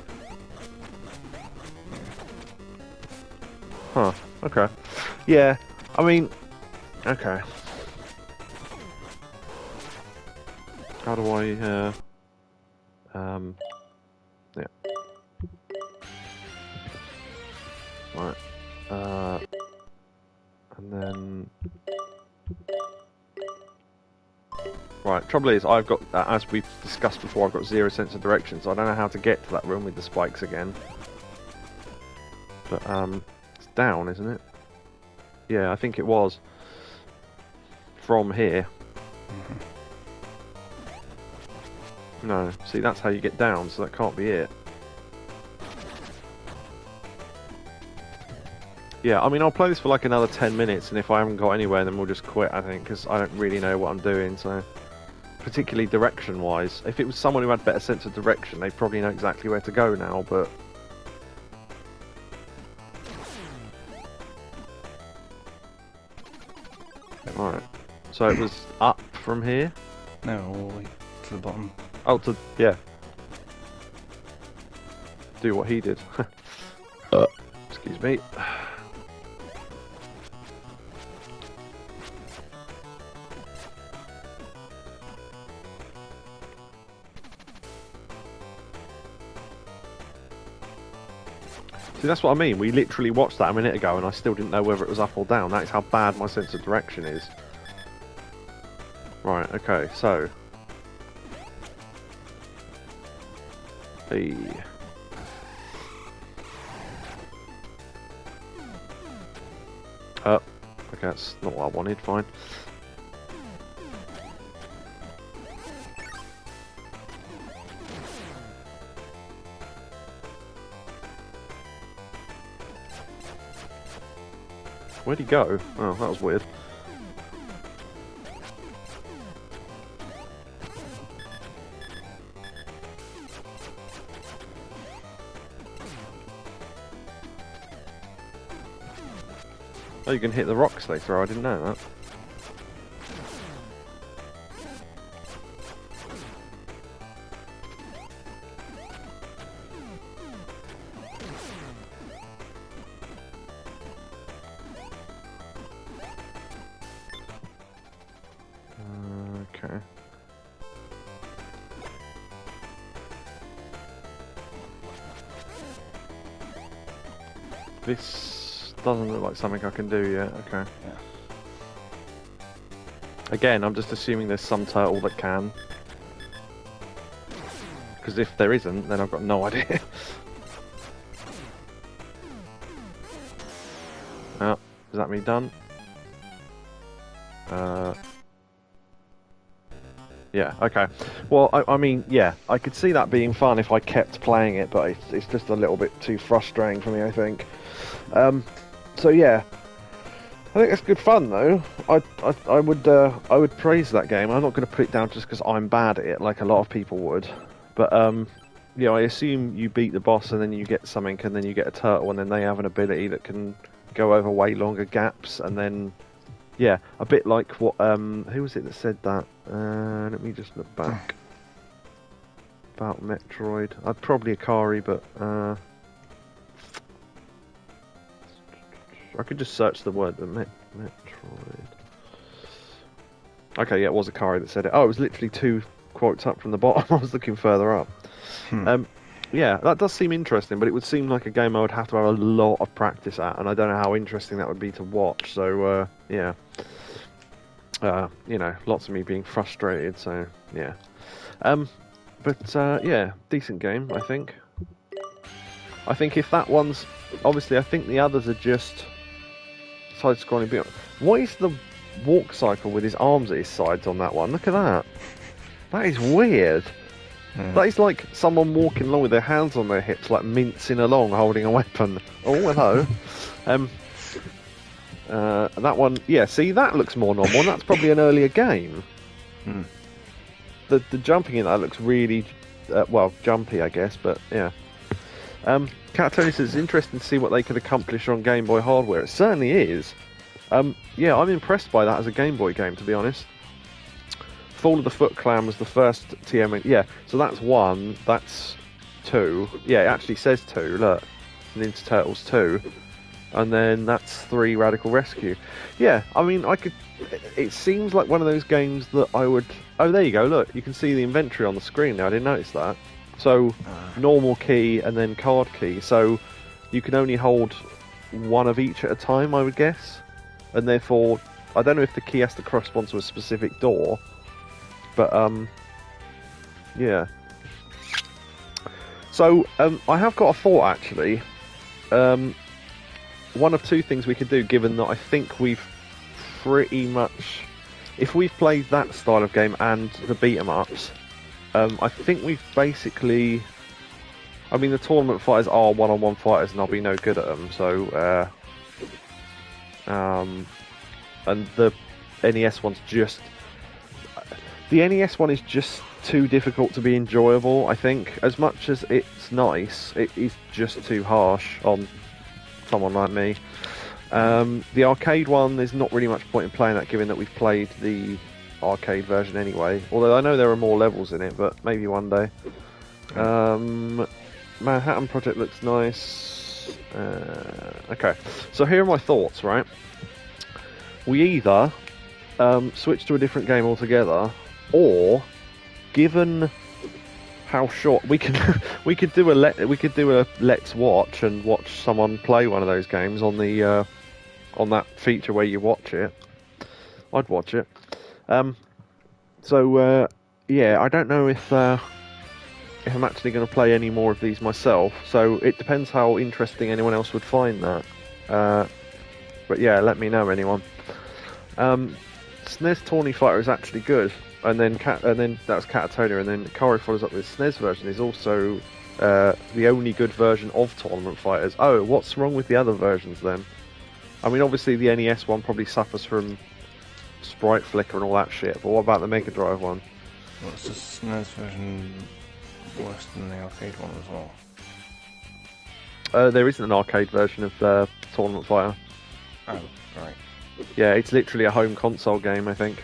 Huh. Okay. Yeah. I mean... Okay. How do I, yeah. Right. And then... Right, trouble is, I've got, as we've discussed before, I've got zero sense of direction, so I don't know how to get to that room with the spikes again. But, it's down, isn't it? Yeah, I think it was. From here. No, see, that's how you get down, so that can't be it. Yeah, I mean, I'll play this for like another 10 minutes, and if I haven't got anywhere, then we'll just quit, I think, because I don't really know what I'm doing, so... Particularly direction-wise. If it was someone who had better sense of direction, they'd probably know exactly where to go now, but... Alright. So it was up from here? No, all the way to the bottom. Oh, yeah. Do what he did. Excuse me. See, that's what I mean. We literally watched that a minute ago and I still didn't know whether it was up or down. That's how bad my sense of direction is. Right, okay, so... Hey. Okay, that's not what I wanted, fine. Where'd he go? Oh, that was weird. Oh, you can hit the rocks they throw, I didn't know that. Okay. This doesn't look like something I can do yet, okay. Yeah. Again, I'm just assuming there's some turtle that can. Because if there isn't, then I've got no idea. Oh, is that me done? Yeah, okay. Well, I mean, yeah, I could see that being fun if I kept playing it, but it's just a little bit too frustrating for me, I think. So yeah, I think it's good fun though. I would praise that game. I'm not going to put it down just because I'm bad at it, like a lot of people would. But you know, I assume you beat the boss and then you get something, and then you get a turtle, and then they have an ability that can go over way longer gaps, and then. Yeah, a bit like what, who was it that said that? Let me just look back. About Metroid. Probably Akari, but, I could just search the word, the Metroid. Okay, yeah, it was Akari that said it. Oh, it was literally 2 quotes up from the bottom. I was looking further up. Yeah, that does seem interesting, but it would seem like a game I would have to have a lot of practice at, and I don't know how interesting that would be to watch, so, yeah. You know, lots of me being frustrated, so, yeah. Yeah, decent game, I think. I think if that one's... Obviously, I think the others are just side-scrolling bit. What is the walk cycle with his arms at his sides on that one? Look at that. That is weird. Yeah. That is like someone walking along with their hands on their hips, like mincing along, holding a weapon. Oh, hello. That one, yeah, see, that looks more normal, and that's probably an earlier game. the jumping in that looks really, well, jumpy, I guess, but yeah. Cat Tony says it's interesting to see what they could accomplish on Game Boy hardware. It certainly is. Yeah, I'm impressed by that as a Game Boy game, to be honest. Fall of the Foot Clan was the first TMNT. Yeah, so that's 1, that's 2. Yeah, it actually says 2, look. Ninja Turtles 2. And then that's 3 Radical Rescue. Yeah, I mean, I could... It seems like one of those games that I would... Oh, there you go, look. You can see the inventory on the screen now. I didn't notice that. So, normal key and then card key. So, you can only hold one of each at a time, I would guess. And therefore, I don't know if the key has to correspond to a specific door. But, yeah. So, I have got a thought, actually. One of 2 things we could do, given that I think we've pretty much... If we've played that style of game and the beat-em-ups, I think we've basically... I mean, the tournament fighters are one-on-one fighters and I'll be no good at them, so... and the NES one's just... The NES one is just too difficult to be enjoyable, I think. As much as it's nice, it is just too harsh on someone like me. The arcade one, there's not really much point in playing that, given that we've played the arcade version anyway. Although I know there are more levels in it, but maybe one day. Manhattan Project looks nice. Okay, so here are my thoughts, right? We either switch to a different game altogether, or given how short we could do a let's watch and watch someone play one of those games on the on that feature where you watch it. I'd watch it. So yeah, I don't know if I'm actually going to play any more of these myself. So it depends how interesting anyone else would find that. But yeah, let me know, anyone. SNES Tawny Fighter is actually good. And then that was Catatonia, and then Kari follows up with SNES version is also the only good version of Tournament Fighters. Oh, what's wrong with the other versions then? I mean, obviously the NES one probably suffers from sprite flicker and all that shit, but what about the Mega Drive one? What's the SNES version worse than the arcade one as well? There isn't an arcade version of Tournament Fighter. Oh, right. Yeah, it's literally a home console game, I think.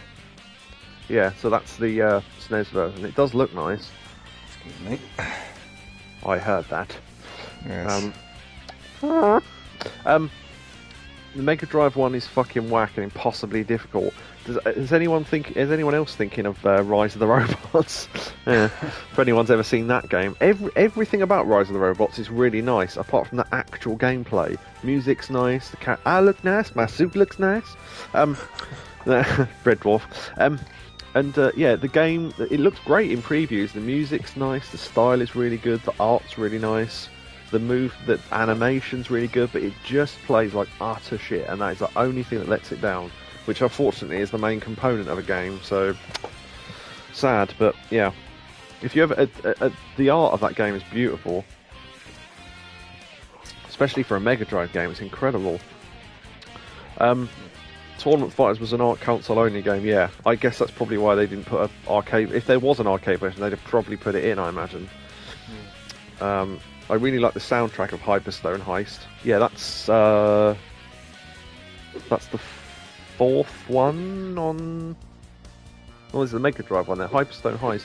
Yeah, so that's the SNES version. It does look nice. Excuse me. I heard that. Yes. The Mega Drive one is fucking whack and impossibly difficult. Is anyone else thinking of Rise of the Robots? Yeah. If anyone's ever seen that game, everything about Rise of the Robots is really nice, apart from the actual gameplay. Music's nice. The cat, I look nice. My suit looks nice. Red Dwarf. And yeah, the game, it looks great in previews. The music's nice. The style is really good. The art's really nice. The animation's really good, but it just plays like utter shit, and that is the only thing that lets it down, which unfortunately is the main component of a game, so sad, but yeah. If you ever... the art of that game is beautiful. Especially for a Mega Drive game, it's incredible. Tournament Fighters was an art console only game, yeah. I guess that's probably why they didn't put an arcade... If there was an arcade version, they'd have probably put it in, I imagine. I really like the soundtrack of Hyperstone Heist. Yeah, that's the 4th one on... Oh, there's the Mega Drive one there. Hyperstone Heist.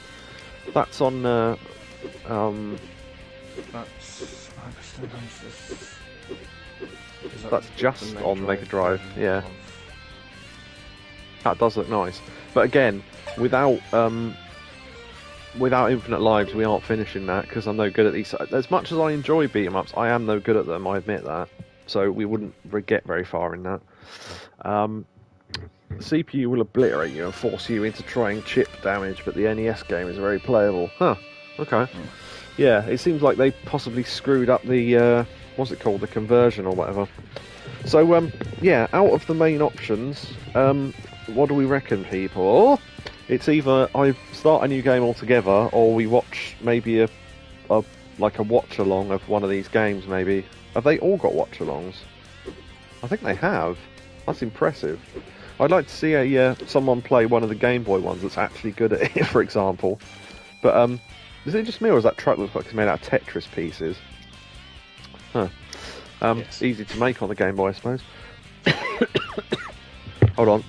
That's on... That's Hyperstone Heist. That's just on Mega Drive, yeah. That does look nice. But again, without Infinite Lives, we aren't finishing that, because I'm no good at these. As much as I enjoy beat-em-ups, I am no good at them, I admit that. So we wouldn't get very far in that. CPU will obliterate you and force you into trying chip damage, but the NES game is very playable. Huh, okay. Yeah, it seems like they possibly screwed up the, what's it called, the conversion or whatever. So, yeah, out of the main options, what do we reckon, people? It's either I start a new game altogether, or we watch maybe a watch-along of one of these games, maybe. Have they all got watch-alongs? I think they have. That's impressive. I'd like to see someone play one of the Game Boy ones that's actually good at it, for example. But is it just me, or does that truck look like it's made out of Tetris pieces? Huh. Yes. Easy to make on the Game Boy, I suppose. Hold on.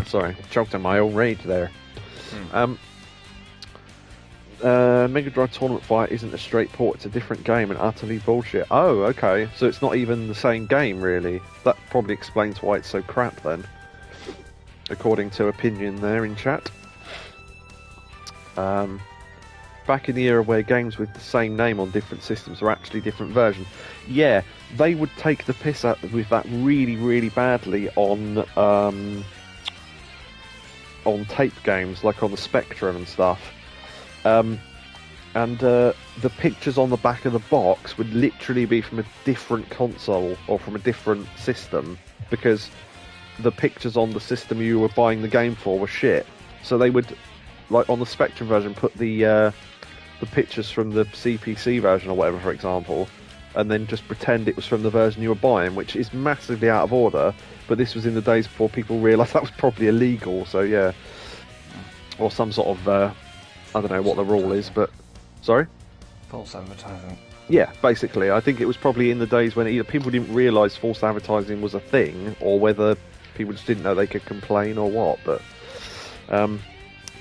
Sorry, choked on my own rage there. Mega Drive Tournament Fight isn't a straight port, it's a different game and utterly bullshit. Oh, okay, so it's not even the same game, really. That probably explains why it's so crap, then. According to opinion there in chat. Back in the era where games with the same name on different systems were actually different versions. Yeah, they would take the piss out with that really, really badly on tape games, like on the Spectrum and stuff. The pictures on the back of the box would literally be from a different console or from a different system, because the pictures on the system you were buying the game for were shit. So they would, like on the Spectrum version, put the pictures from the CPC version or whatever, for example, and then just pretend it was from the version you were buying, which is massively out of order. But this was in the days before people realised that was probably illegal, so yeah. Or some sort of, I don't know what the rule is, but... Sorry? False advertising. Yeah, basically. I think it was probably in the days when either people didn't realise false advertising was a thing, or whether people just didn't know they could complain or what, but...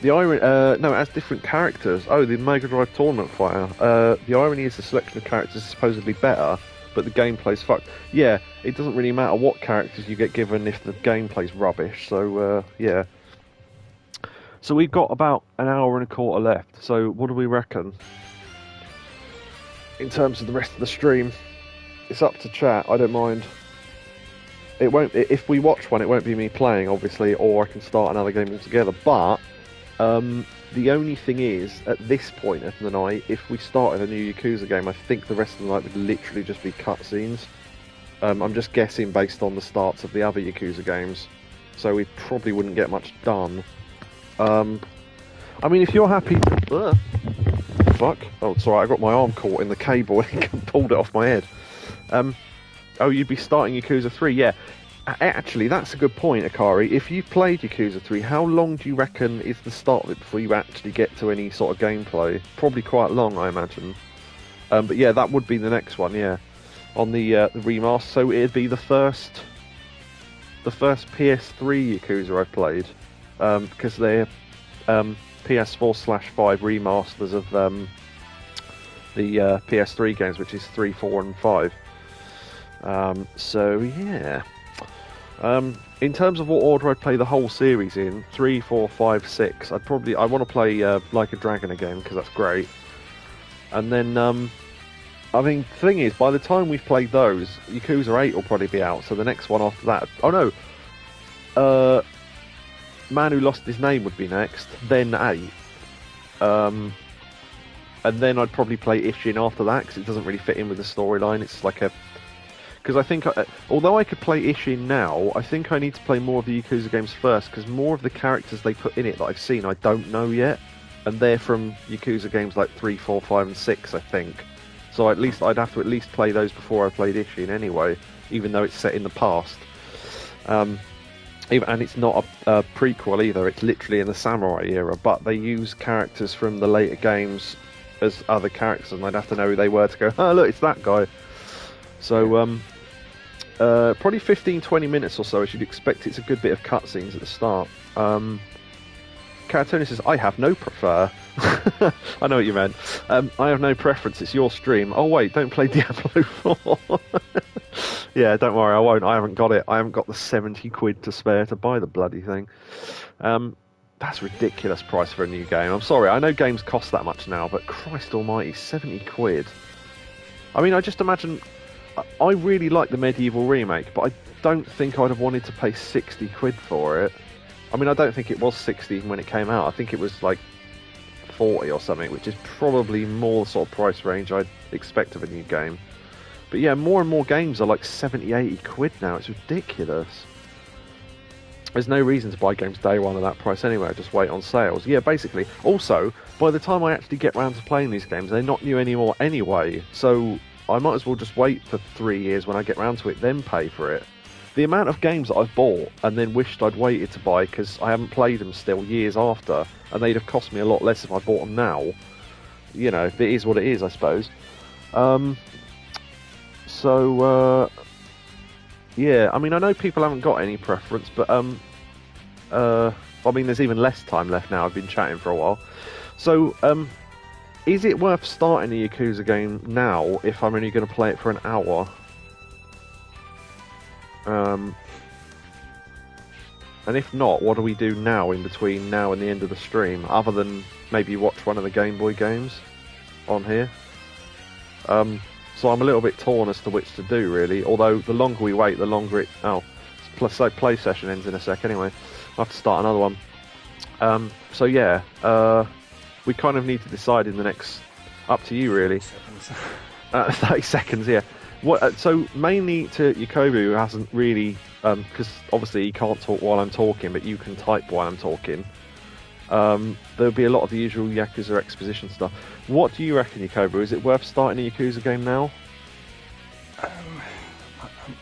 the irony... no, it has different characters. Oh, the Mega Drive Tournament Fighter. The irony is the selection of characters is supposedly better, but the gameplay's fucked. Yeah, it doesn't really matter what characters you get given if the gameplay's rubbish, so, yeah. So we've got about an hour and a quarter left, so what do we reckon? In terms of the rest of the stream, it's up to chat, I don't mind. It won't. If we watch one, it won't be me playing, obviously, or I can start another game altogether, but the only thing is, at this point of the night, if we started a new Yakuza game, I think the rest of the night would literally just be cutscenes. I'm just guessing based on the starts of the other Yakuza games, so we probably wouldn't get much done. I mean, if you're happy... Fuck. Oh, sorry, I got my arm caught in the cable and pulled it off my head. Oh, you'd be starting Yakuza 3, yeah. Actually, that's a good point, Akari. If you've played Yakuza 3, how long do you reckon is the start of it before you actually get to any sort of gameplay? Probably quite long, I imagine. But yeah, that would be the next one, yeah. On the remaster, so it'd be the first PS3 Yakuza I've played. Because they're PS4/5 remasters of the PS3 games, which is 3, 4 and 5. So yeah. In terms of what order I'd play the whole series in, 3, 4, 5, 6, I want to play Like a Dragon again, because that's great. And then, I mean, the thing is, by the time we've played those, Yakuza 8 will probably be out, so the next one after that... Oh no! Man Who Lost His Name would be next, then 8. And then I'd probably play Ishin after that, because it doesn't really fit in with the storyline. It's like a... Because I think, although I could play Ishin now, I think I need to play more of the Yakuza games first, because more of the characters they put in it that I've seen I don't know yet, and they're from Yakuza games like 3, 4, 5 and 6, I think. So at least I'd have to at least play those before I played Ishin anyway, even though it's set in the past. And it's not a prequel either, it's literally in the samurai era, but they use characters from the later games as other characters, and I'd have to know who they were to go, oh look, it's that guy. So, probably 15-20 minutes or so, as you'd expect. It's a good bit of cutscenes at the start. Catatoni says, I have no prefer. I know what you meant. I have no preference, it's your stream. Oh wait, don't play Diablo 4. Yeah, don't worry, I won't. I haven't got it. I haven't got the 70 quid to spare to buy the bloody thing. That's a ridiculous price for a new game. I'm sorry, I know games cost that much now, but Christ almighty, 70 quid. I mean, I just imagine... I really like the Medieval remake, but I don't think I'd have wanted to pay 60 quid for it. I mean, I don't think it was 60 when it came out. I think it was like 40 or something, which is probably more the sort of price range I'd expect of a new game. But yeah, more and more games are like 70, 80 quid now. It's ridiculous. There's no reason to buy games day one at that price anyway. Just wait on sales. Yeah, basically. Also, by the time I actually get round to playing these games, they're not new anymore anyway. So I might as well just wait for 3 years when I get round to it, then pay for it. The amount of games that I've bought and then wished I'd waited to buy because I haven't played them still years after, and they'd have cost me a lot less if I bought them now. You know, it is what it is, I suppose. Yeah, I mean, I know people haven't got any preference, but I mean, there's even less time left now. I've been chatting for a while. So, is it worth starting a Yakuza game now if I'm only going to play it for an hour? And if not, what do we do now in between now and the end of the stream, other than maybe watch one of the Game Boy games on here? So I'm a little bit torn as to which to do, really. Although the longer we wait, the longer it... Oh, so play session ends in a sec anyway. I'll have to start another one. So yeah, we kind of need to decide in the next... Up to you, really. 30 seconds, yeah. So mainly to Yakobu, who hasn't really... Because obviously he can't talk while I'm talking, but you can type while I'm talking. There'll be a lot of the usual Yakuza exposition stuff. What do you reckon, Yakobu? Is it worth starting a Yakuza game now?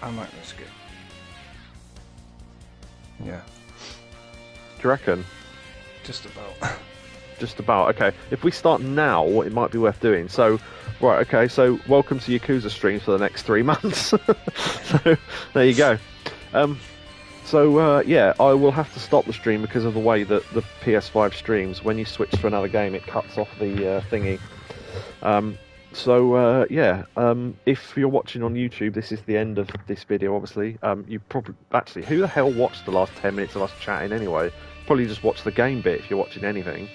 I might risk it. Yeah. Do you reckon? Just about. Just about, okay. If we start now, it might be worth doing. So, right, okay, so welcome to Yakuza streams for the next 3 months. So, there you go. Yeah, I will have to stop the stream because of the way that the PS5 streams. When you switch to another game, it cuts off the thingy. If you're watching on YouTube, this is the end of this video, obviously. You probably... Actually, who the hell watched the last 10 minutes of us chatting anyway? Probably just watch the game bit if you're watching anything.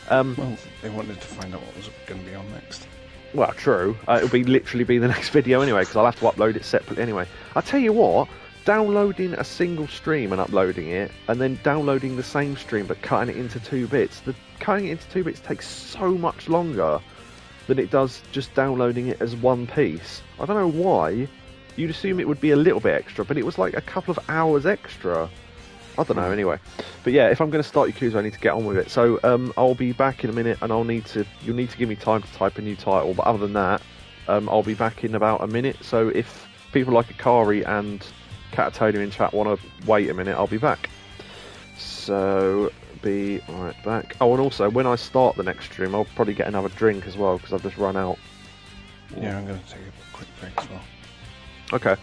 Well, they wanted to find out what was going to be on next. Well, true. It'll literally be the next video anyway, because I'll have to upload it separately anyway. I'll tell you what... Downloading a single stream and uploading it, and then downloading the same stream but cutting it into 2 bits. Cutting it into 2 bits takes so much longer than it does just downloading it as one piece. I don't know why. You'd assume it would be a little bit extra, but it was like a couple of hours extra. I don't know, anyway. But yeah, if I'm going to start Yakuza, I need to get on with it. So I'll be back in a minute, and you'll need to give me time to type a new title. But other than that, I'll be back in about a minute. So if people like Akari and Catatonia in chat want to wait a minute, I'll be back. So, be right back. Oh, and also, when I start the next stream, I'll probably get another drink as well, because I've just run out. Yeah, I'm going to take a quick break as well. Okay.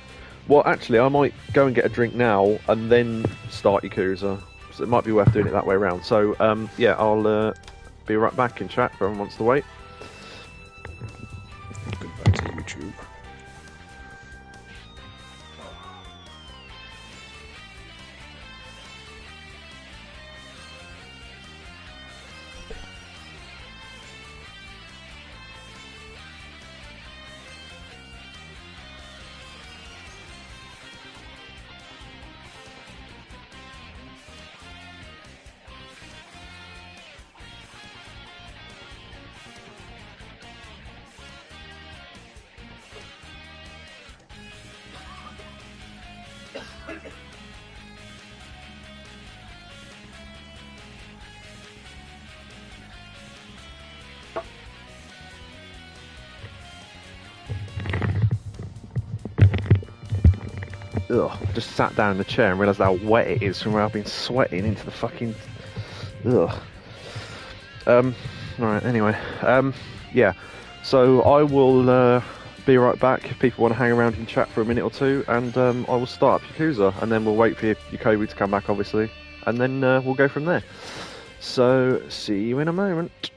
Well, actually, I might go and get a drink now, and then start Yakuza. So it might be worth doing it that way around. So, yeah, I'll be right back in chat if everyone wants to wait. Goodbye to YouTube. Ugh, just sat down in the chair and realised how wet it is from where I've been sweating into the fucking... Ugh. Alright, anyway. Yeah. So I will be right back if people want to hang around and chat for a minute or two, and I will start up Yakuza, and then we'll wait for Yakobu to come back, obviously, and then we'll go from there. So, see you in a moment.